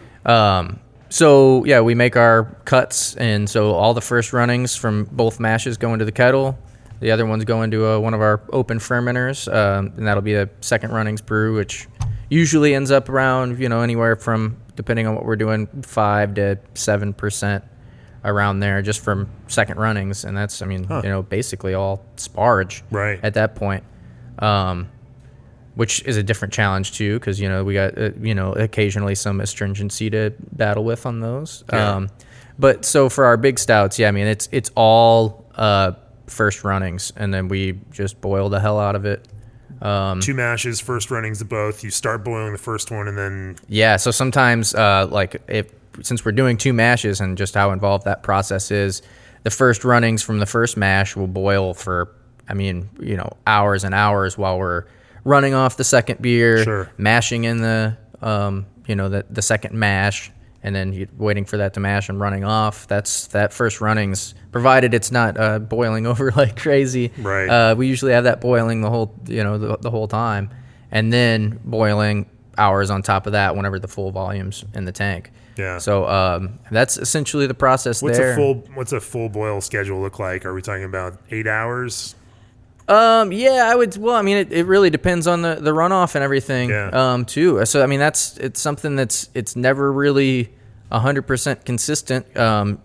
So yeah, we make our cuts, and so all the first runnings from both mashes go into the kettle. The other ones go into one of our open fermenters, and that'll be a second runnings brew, which usually ends up around anywhere from, depending on what we're doing, 5 to 7% around there, just from second runnings, and that's basically all sparge at that point. Which is a different challenge too, because we got occasionally some astringency to battle with on those. Yeah. But so for our big stouts, it's all first runnings, and then we just boil the hell out of it. 2 mashes, first runnings of both. You start boiling the first one, and then So sometimes since we're doing 2 mashes and just how involved that process is, the first runnings from the first mash will boil for hours and hours while we're running off the second beer, mashing in the the second mash, and then waiting for that to mash and running off. That first runnings, provided it's not boiling over like crazy. Right. We usually have that boiling the whole the whole time, and then boiling hours on top of that whenever the full volume's in the tank. Yeah. So that's essentially the process. What's a full boil schedule look like? Are we talking about 8 hours? I would. Well, I mean, it really depends on the runoff and everything. Too. So I mean, it's something it's never really 100% consistent.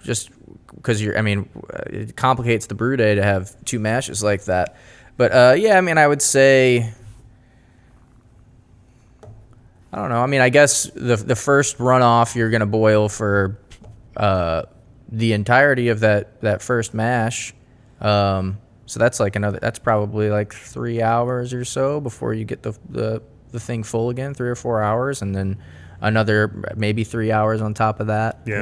Just because it complicates the brew day to have 2 mashes like that. But I mean, I would say, I don't know. I mean, I guess the first runoff you're gonna boil for the entirety of that first mash. So that's that's probably like 3 hours or so before you get the thing full again, 3 or 4 hours, and then another maybe 3 hours on top of that. 3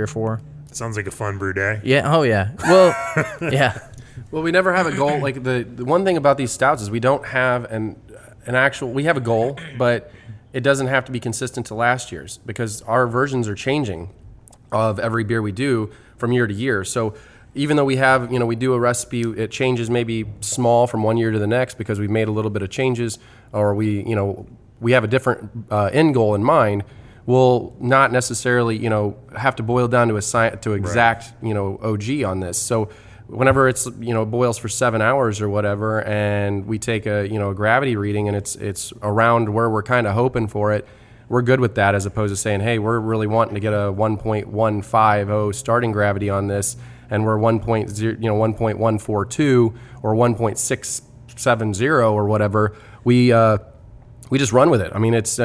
or 4. Sounds like a fun brew day. Yeah. Oh yeah. Well, yeah. Well, we never have a goal. Like the one thing about these stouts is we don't have an actual. We have a goal, but it doesn't have to be consistent to last year's because our versions are changing of every beer we do from year to year. So even though we have, we do a recipe, it changes maybe small from one year to the next because we've made a little bit of changes, or we have a different end goal in mind. We'll not necessarily, have to boil down to exact, OG on this. So whenever it's, boils for 7 hours or whatever, and we take a gravity reading and it's around where we're kind of hoping for it, we're good with that, as opposed to saying, hey, we're really wanting to get a 1.150 starting gravity on this, and we're 1.142 or 1.670 or whatever. We just run with it. I mean, that's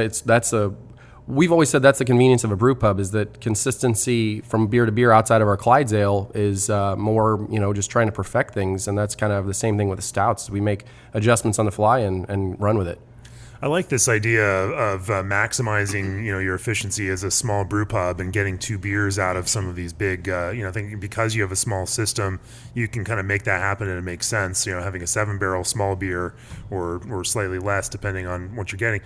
we've always said that's the convenience of a brew pub, is that consistency from beer to beer outside of our Clydesdale is more, just trying to perfect things. And that's kind of the same thing with the stouts. We make adjustments on the fly and run with it. I like this idea of maximizing, your efficiency as a small brew pub and getting 2 beers out of some of these big, I think because you have a small system, you can kind of make that happen and it makes sense. Having a 7-barrel small beer or slightly less, depending on what you're getting,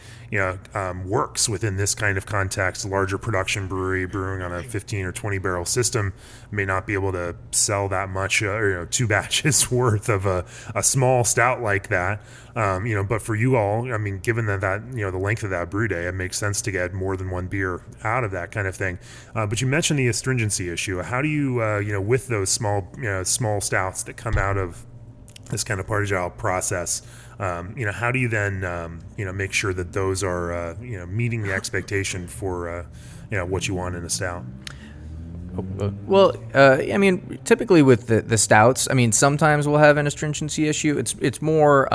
works within this kind of context. A larger production brewery brewing on a 15 or 20 barrel system may not be able to sell that much, 2 batches worth of a small stout like that. But for you all, given that the length of that brew day, it makes sense to get more than 1 beer out of that kind of thing. But you mentioned the astringency issue. How do you, with those small stouts that come out of this kind of parti-gyle process, how do you then, make sure that those are, meeting the expectation for, what you want in a stout? Well, typically with the stouts, sometimes we'll have an astringency issue. It's more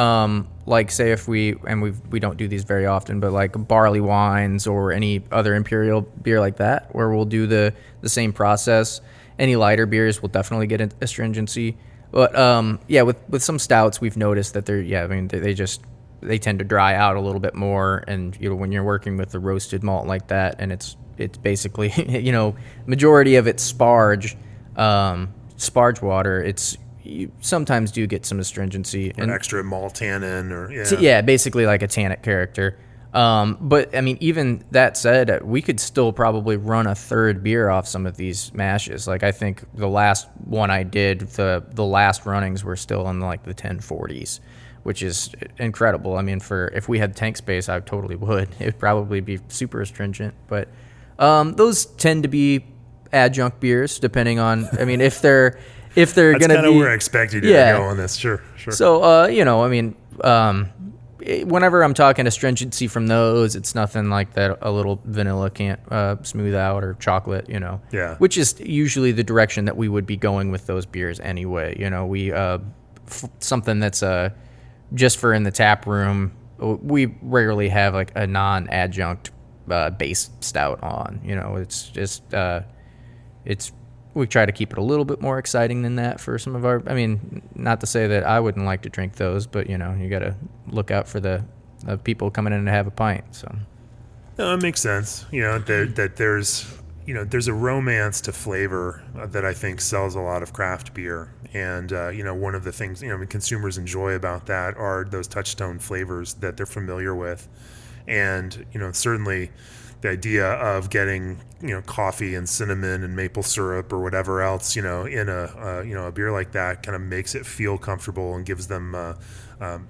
like, say, if we don't do these very often, but like barley wines or any other imperial beer like that, where we'll do the same process. Any lighter beers will definitely get an astringency. But with some stouts, we've noticed that they tend to dry out a little bit more, and when you're working with the roasted malt like that, and it's basically, majority of it's sparge water. You sometimes do get some astringency. An extra malt tannin basically like a tannic character. But even that said, we could still probably run a third beer off some of these mashes. Like I think the last one I did, the last runnings were still in like the 1040s. Which is incredible. If we had tank space, I totally would. It would probably be super astringent, but those tend to be adjunct beers, depending on. If they're going to be. That's kind of where I expected you to go on this. Sure. So whenever I'm talking astringency from those, it's nothing like that. A little vanilla can't smooth out, or chocolate. Yeah. Which is usually the direction that we would be going with those beers anyway. We something that's just for in the tap room. We rarely have like a non-adjunct base stout on. It's just we try to keep it a little bit more exciting than that for some of our. Not to say that I wouldn't like to drink those, but you got to look out for the people coming in to have a pint. So no, it makes sense. That there's a romance to flavor that I think sells a lot of craft beer. And, one of the things, consumers enjoy about that are those touchstone flavors that they're familiar with. And, certainly the idea of getting, coffee and cinnamon and maple syrup or whatever else, in a beer like that kind of makes it feel comfortable and gives them,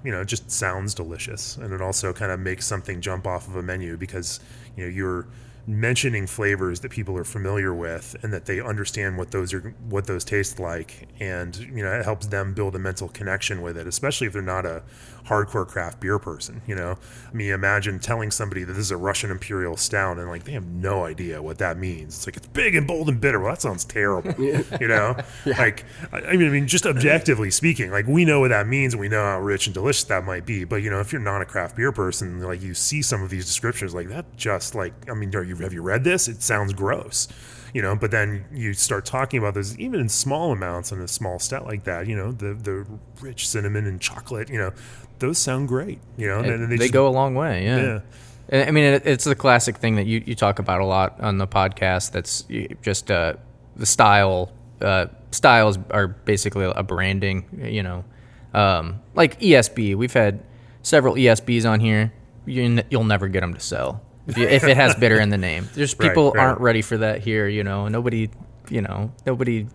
it just sounds delicious. And it also kind of makes something jump off of a menu because, you're mentioning flavors that people are familiar with and that they understand what those taste like, and it helps them build a mental connection with it, especially if they're not a hardcore craft beer person. Imagine telling somebody that this is a Russian imperial stout and like they have no idea what that means. It's like, it's big and bold and bitter. Well, that sounds terrible. Yeah. Like just objectively speaking, like we know what that means and we know how rich and delicious that might be, but if you're not a craft beer person, like you see some of these descriptions like that, just like have you read this? It sounds gross, but then you start talking about this even in small amounts in a small stout like that, the rich cinnamon and chocolate, those sound great, and they go a long way. Yeah. It's the classic thing that you talk about a lot on the podcast. That's just the style. Styles are basically a branding, like ESB. We've had several ESBs on here. You'll never get them to sell. If it has bitter in the name. There's people aren't ready for that here, Nobody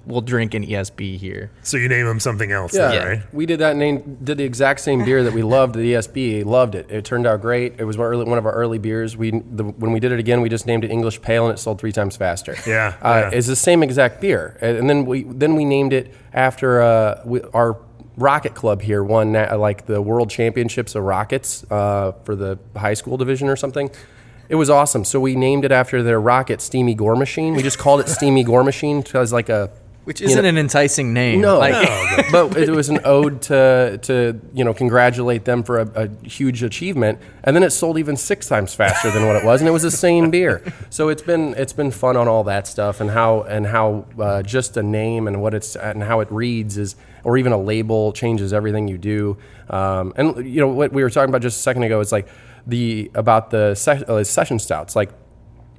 will drink an ESB here. So you name them something else, right? We did that did the exact same beer that we loved, the ESB. Loved it. It turned out great. It was one of our early beers. When we did it again, we just named it English Pale, and it sold 3 times faster. Yeah. It's the same exact beer. And then we named it after our Rocket Club here won like the World Championships of Rockets for the high school division or something. It was awesome. So we named it after their rocket steamy gore machine. We just called it Steamy Gore Machine because like a Which isn't an enticing name. No, Like, but it was an ode to congratulate them for a huge achievement, and then it sold even 6 times faster than what it was, and it was the same beer. So it's been fun on all that stuff, and how just a name and and how it reads is, or even a label changes everything you do. And what we were talking about just a second ago is like the session stouts, like.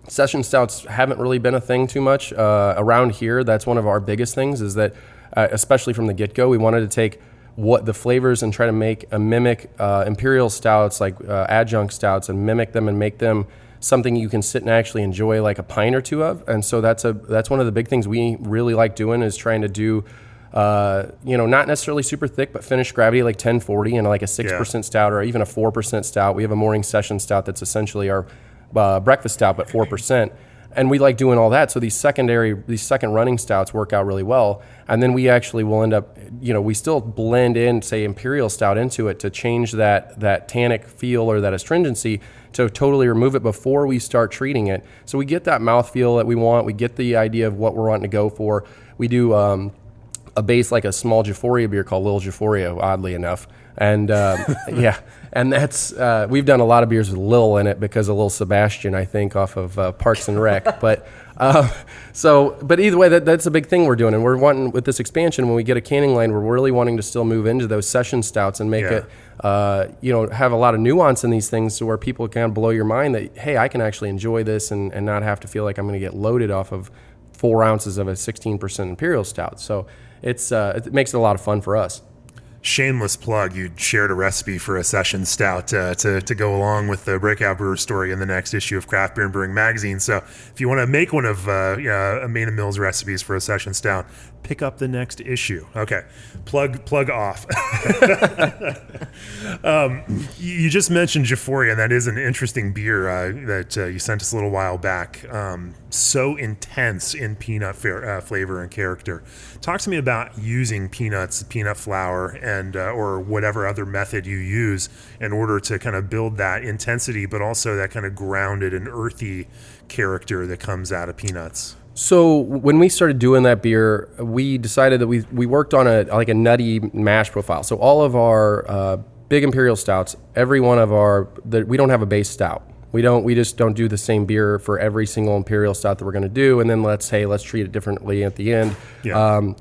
Session stouts haven't really been a thing too much around here. That's one of our biggest things is that, especially from the get-go, we wanted to take what the flavors and try to mimic imperial stouts, like adjunct stouts, and mimic them and make them something you can sit and actually enjoy like a pint or two of. And so that's one of the big things we really like doing is trying to do, not necessarily super thick, but finished gravity like 1040 and like a 6% stout or even a 4% stout. We have a morning session stout that's essentially our breakfast stout, but 4%. And we like doing all that. So these second running stouts work out really well. And then we actually will end up, we still blend in, say, imperial stout into it to change that tannic feel or that astringency to totally remove it before we start treating it. So we get that mouthfeel that we want. We get the idea of what we're wanting to go for. We do a base like a small Euphoria beer called Little Euphoria, oddly enough. And and that's we've done a lot of beers with Lil in it because of Lil Sebastian, I think, off of Parks and Rec. But either way, that's a big thing we're doing, and we're wanting with this expansion. When we get a canning line, we're really wanting to still move into those session stouts and make it, have a lot of nuance in these things, to where people kind of blow your mind that hey, I can actually enjoy this and not have to feel like I'm going to get loaded off of 4 ounces of a 16% imperial stout. So it makes it a lot of fun for us. Shameless plug, you shared a recipe for a session stout to go along with the Breakout Brewer story in the next issue of Craft Beer and Brewing magazine. So if you want to make one of Amanda Mills' recipes for a session stout, pick up the next issue. Okay, plug off. You just mentioned Euphoria, and that is an interesting beer that you sent us a little while back. So intense in peanut flavor and character. Talk to me about using peanuts, peanut flour, and or whatever other method you use in order to kind of build that intensity, but also that kind of grounded and earthy character that comes out of peanuts. So when we started doing that beer, we decided that we worked on a nutty mash profile. So all of our big imperial stouts, every one of we don't have a base stout. We just don't do the same beer for every single imperial stout that we're going to do, and then let's treat it differently at the end. Yeah.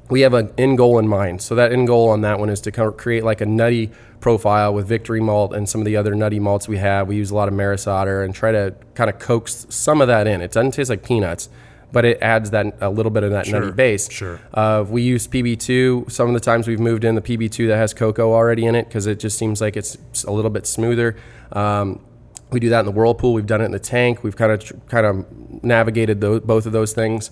We have an end goal in mind. So that end goal on that one is to create like a nutty profile with Victory malt and some of the other nutty malts we have. We use a lot of Maris Otter and try to kind of coax some of that in. It doesn't taste like peanuts, but it adds a little bit of that nutty base. Sure. We use PB2. Some of the times we've moved in the PB2 that has cocoa already in it because it just seems like it's a little bit smoother. We do that in the whirlpool. We've done it in the tank. We've kind of navigated both of those things.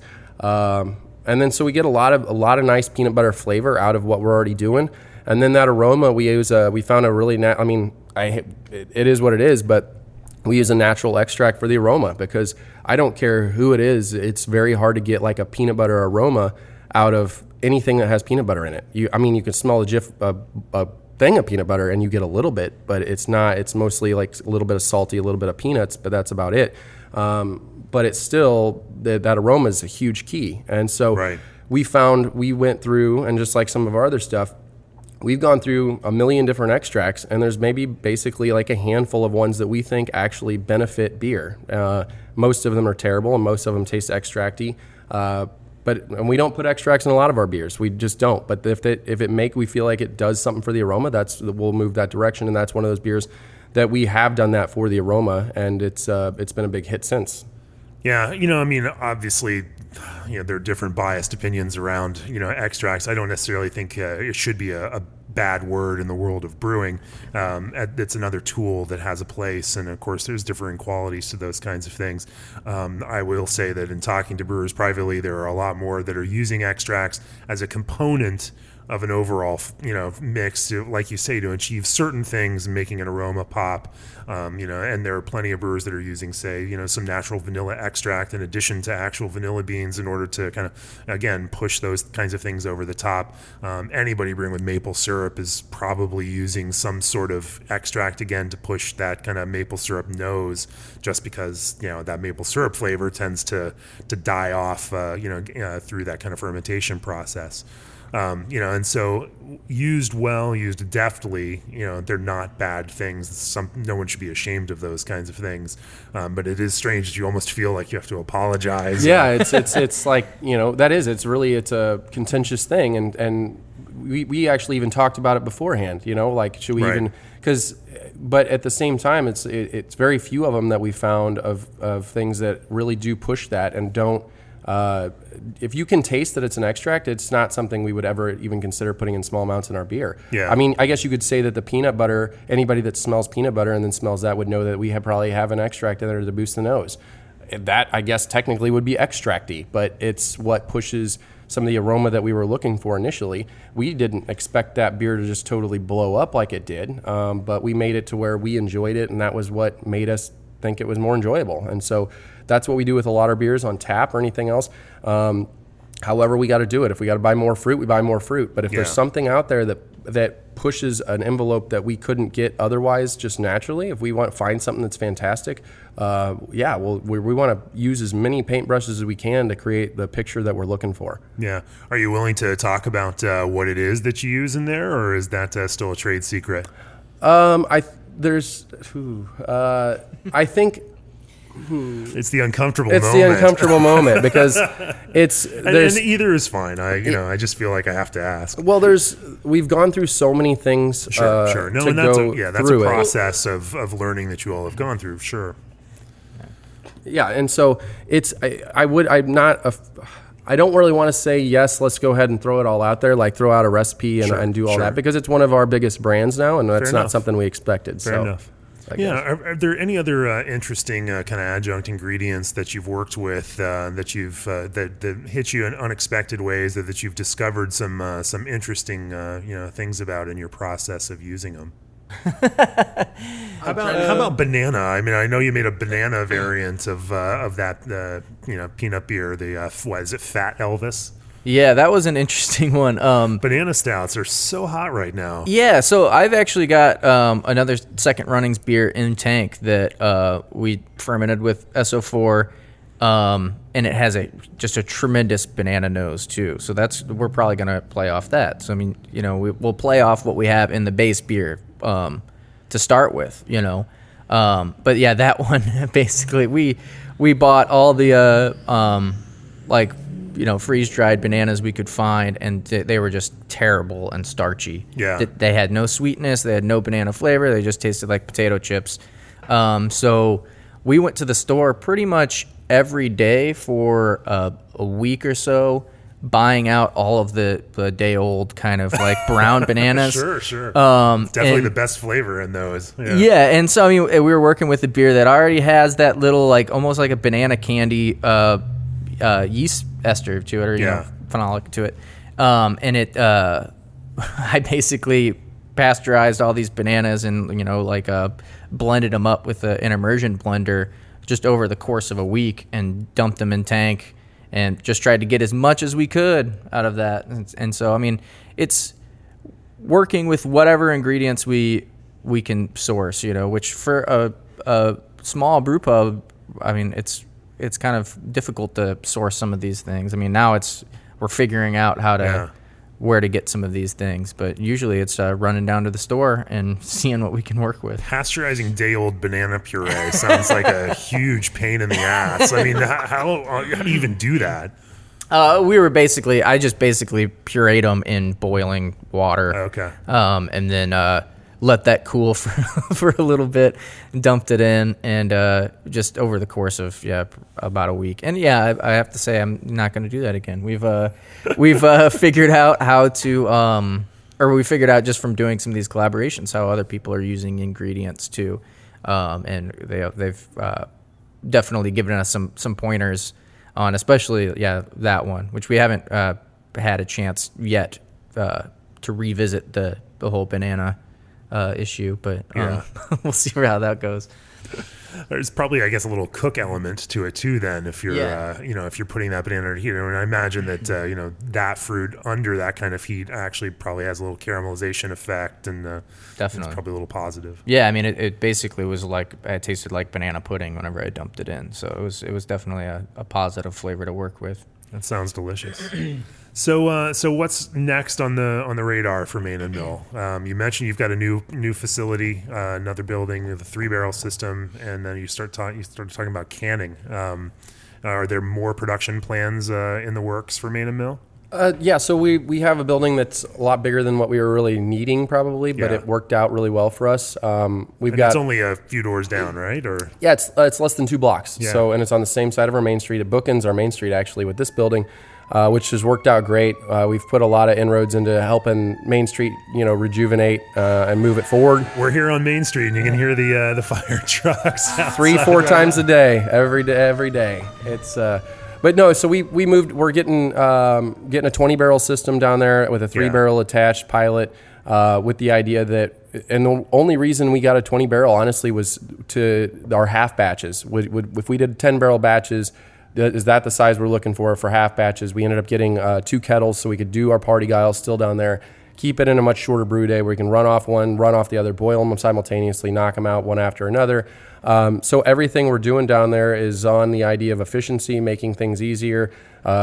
And then so we get a lot of nice peanut butter flavor out of what we're already doing. And then that aroma we use, we found a really, it is what it is, but we use a natural extract for the aroma because I don't care who it is. It's very hard to get like a peanut butter aroma out of anything that has peanut butter in it. You can smell a thing of peanut butter and you get a little bit, but it's mostly like a little bit of salty, a little bit of peanuts, but that's about it. But it's still, that aroma is a huge key. And so we went through, and just like some of our other stuff, we've gone through a million different extracts, and there's maybe basically like a handful of ones that we think actually benefit beer. Most of them are terrible, and most of them taste extracty. And we don't put extracts in a lot of our beers. We just don't. But if we feel like it does something for the aroma, we'll move that direction, and that's one of those beers that we have done that for the aroma, and it's been a big hit since. Yeah, obviously, there are different biased opinions around, extracts. I don't necessarily think it should be a bad word in the world of brewing. It's another tool that has a place, and of course, there's differing qualities to those kinds of things. I will say that in talking to brewers privately, there are a lot more that are using extracts as a component of an overall, mix to, like you say, to achieve certain things, making an aroma pop. And there are plenty of brewers that are using, say, some natural vanilla extract in addition to actual vanilla beans in order to kind of, again, push those kinds of things over the top. Anybody brewing with maple syrup is probably using some sort of extract, again, to push that kind of maple syrup nose, just because, that maple syrup flavor tends to die off, through that kind of fermentation process. And so used well, used deftly, they're not bad things. No one should be ashamed of those kinds of things. But it is strange that you almost feel like you have to apologize. Yeah, it's like, it's a contentious thing. And we actually even talked about it beforehand, like, should we Right. but at the same time, it's very few of them that we found of things that really do push that and don't. If you can taste that it's an extract, it's not something we would ever even consider putting in small amounts in our beer. Yeah. I mean, I guess you could say that the peanut butter, anybody that smells peanut butter and then smells that would know that we probably have an extract in there to boost the nose. That, I guess, technically would be extracty, but it's what pushes some of the aroma that we were looking for initially. We didn't expect that beer to just totally blow up like it did, but we made it to where we enjoyed it, and that was what made us think it was more enjoyable. And so that's what we do with a lot of beers on tap or anything else. However, we got to do it. If we got to buy more fruit, we buy more fruit. But if there's something out there that pushes an envelope that we couldn't get otherwise just naturally, if we want to find something that's fantastic, we want to use as many paintbrushes as we can to create the picture that we're looking for. Yeah. Are you willing to talk about what it is that you use in there, or is that still a trade secret? I think it's the uncomfortable it's moment. the uncomfortable moment because and either is fine. I just feel like I have to ask. Well, we've gone through so many things. Sure. No, to and that's a through process of learning that you all have gone through. Sure. Yeah, and so I don't really want to say yes, let's go ahead and throw it all out there, like throw out a recipe and do all that, because it's one of our biggest brands now, and that's not something we expected. Fair enough. Are there any other interesting kind of adjunct ingredients that you've worked with that you've that hit you in unexpected ways, that you've discovered some interesting things about in your process of using them? How about banana? I mean, I know you made a banana variant of that peanut beer. What is it, Fat Elvis? Yeah, that was an interesting one. Banana stouts are so hot right now. Yeah, so I've actually got another second runnings beer in tank that we fermented with SO4, and it has just a tremendous banana nose too. So we're probably gonna play off that. So I mean, we'll play off what we have in the base beer to start with, But yeah, that one basically we bought all the freeze-dried bananas we could find, and they were just terrible and starchy. Yeah. They had no sweetness. They had no banana flavor. They just tasted like potato chips. So we went to the store pretty much every day for a week or so, buying out all of the day-old kind of like brown bananas. Sure. Definitely the best flavor in those. Yeah, and so I mean, we were working with a beer that already has that little, like, almost like a banana candy yeast ester to it, or phenolic to it, and it I basically pasteurized all these bananas and blended them up with an immersion blender just over the course of a week and dumped them in tank and just tried to get as much as we could out of that. And so I mean, it's working with whatever ingredients we can source, which for a small brew pub, I mean, it's kind of difficult to source some of these things. I mean, now we're figuring out where to get some of these things, but usually it's running down to the store and seeing what we can work with. Pasteurizing day-old banana puree sounds like a huge pain in the ass. I mean, how do you even do that? I just basically pureed them in boiling water. Okay. And then let that cool for a little bit, dumped it in, and just over the course of about a week. And I have to say, I'm not going to do that again. We've figured out how to, we figured out just from doing some of these collaborations how other people are using ingredients too, and they've definitely given us some pointers on, especially that one, which we haven't had a chance yet to revisit the whole banana issue, but we'll see how that goes. There's probably, I guess, a little cook element to it too. Then, if you're, if you're putting that banana heat, and I imagine that that fruit under that kind of heat actually probably has a little caramelization effect, and definitely it's probably a little positive. Yeah, I mean, it basically was like it tasted like banana pudding whenever I dumped it in, so it was definitely a positive flavor to work with. That sounds delicious. So what's next on the radar for Main and Mill? You mentioned you've got a new facility, another building with a 3-barrel system, and then you started talking about canning. Are there more production plans in the works for Main and Mill? Yeah, so we have a building that's a lot bigger than what we were really needing probably, but it worked out really well for us. It's only a few doors down, right? Or yeah, it's less than 2 blocks. Yeah. So, and it's on the same side of our main street. It bookends our main street actually with this building. Which has worked out great. We've put a lot of inroads into helping Main Street, rejuvenate and move it forward. We're here on Main Street, and you can hear the fire trucks 3-4 times a day, every day. It's but no. So we moved. We're getting a 20-barrel system down there with a 3-barrel attached pilot. With the idea that, and the only reason we got a 20-barrel honestly was to our half batches. If we did 10-barrel batches. Is that the size we're looking for half batches? We ended up getting 2 kettles so we could do our parti-gyle still down there, keep it in a much shorter brew day where we can run off one, run off the other, boil them simultaneously, knock them out one after another. So everything we're doing down there is on the idea of efficiency, making things easier,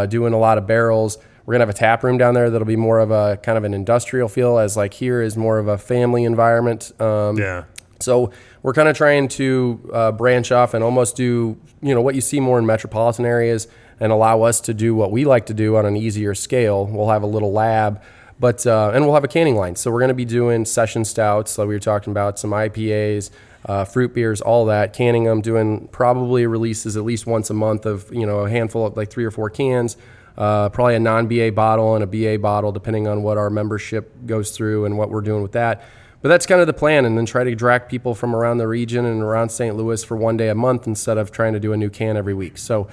doing a lot of barrels. We're going to have a tap room down there that'll be more of a kind of an industrial feel, as like here is more of a family environment. So we're kind of trying to branch off and almost do, what you see more in metropolitan areas and allow us to do what we like to do on an easier scale. We'll have a little lab, but and we'll have a canning line. So we're going to be doing session stouts, like we were talking about, some IPAs, fruit beers, all that, canning them, doing probably releases at least once a month of, a handful of like 3 or 4 cans, probably a non-BA bottle and a BA bottle, depending on what our membership goes through and what we're doing with that. But that's kind of the plan, and then try to attract people from around the region and around St. Louis for one day a month instead of trying to do a new can every week. So,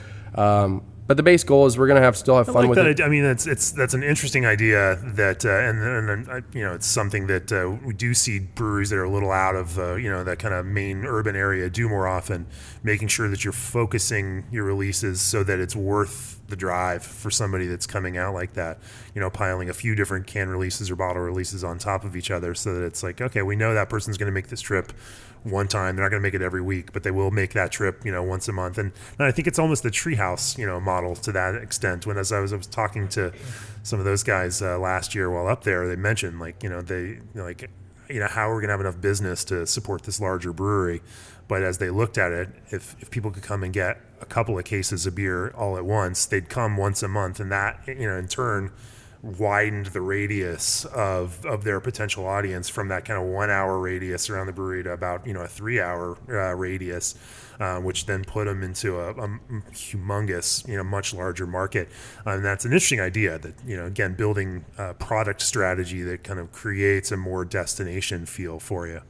but the base goal is we're going to still have fun with it. I mean, that's an interesting idea that, and it's something that we do see breweries that are a little out of that kind of main urban area do more often, making sure that you're focusing your releases so that it's worth the drive for somebody that's coming out like that, piling a few different can releases or bottle releases on top of each other so that it's like, okay, we know that person's going to make this trip one time. They're not going to make it every week, but they will make that trip, once a month. And I think it's almost the treehouse, model to that extent. When as I was talking to some of those guys last year while up there, they mentioned how we're going to have enough business to support this larger brewery. But as they looked at it, if people could come and get a couple of cases of beer all at once, they'd come once a month, and that, in turn, widened the radius of their potential audience from that kind of 1 hour radius around the brewery to about, a 3-hour radius, which then put them into a humongous, much larger market. And that's an interesting idea that, again, building a product strategy that kind of creates a more destination feel for you.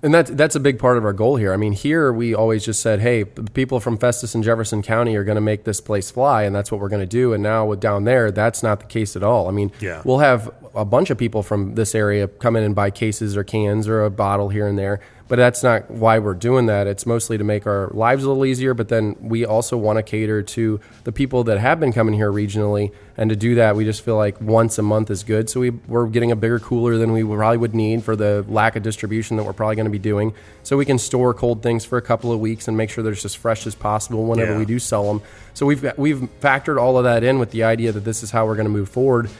And that's a big part of our goal here. I mean, here we always just said, hey, the people from Festus and Jefferson County are going to make this place fly, and that's what we're going to do. And now with down there, that's not the case at all. I mean, we'll have a bunch of people from this area come in and buy cases or cans or a bottle here and there, but that's not why we're doing that. It's mostly to make our lives a little easier, but then we also want to cater to the people that have been coming here regionally, and to do that, we just feel like once a month is good. So we're getting a bigger cooler than we probably would need for the lack of distribution that we're probably going to be doing, so we can store cold things for a couple of weeks and make sure they're just as fresh as possible whenever we do sell them. So we've factored all of that in with the idea that this is how we're going to move forward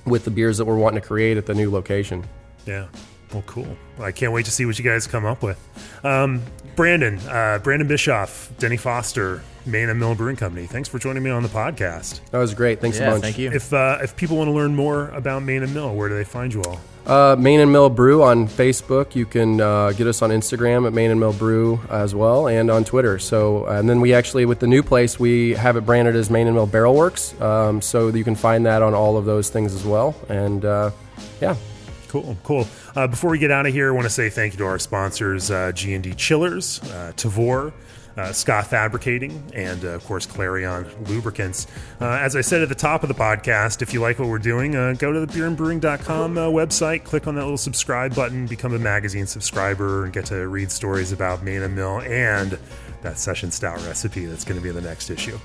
with the beers that we're wanting to create at the new location. Yeah. Well, cool. I can't wait to see what you guys come up with. Brandon Bischoff, Denny Foster, Main and Mill Brewing Company. Thanks for joining me on the podcast. That was great. Thanks a bunch. Thank you. If people want to learn more about Main and Mill, where do they find you all? Main and Mill Brew on Facebook. You can get us on Instagram at Main and Mill Brew as well, and on Twitter. So, and then we actually, with the new place, we have it branded as Main and Mill Barrel Works. So you can find that on all of those things as well. And yeah. Cool. Before we get out of here, I want to say thank you to our sponsors, G&D Chillers, Tavor, Scott Fabricating, and of course Clarion Lubricants. As I said at the top of the podcast, if you like what we're doing, go to the beerandbrewing.com website, click on that little subscribe button, become a magazine subscriber, and get to read stories about Main and Mill and that session stout recipe that's going to be in the next issue.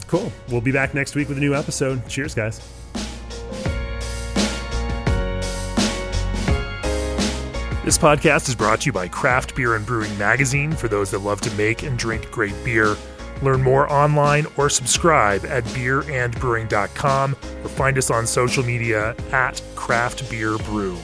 Cool. We'll be back next week with a new episode. Cheers, guys. This podcast is brought to you by Craft Beer and Brewing Magazine for those that love to make and drink great beer. Learn more online or subscribe at beerandbrewing.com or find us on social media at Craft Beer Brew.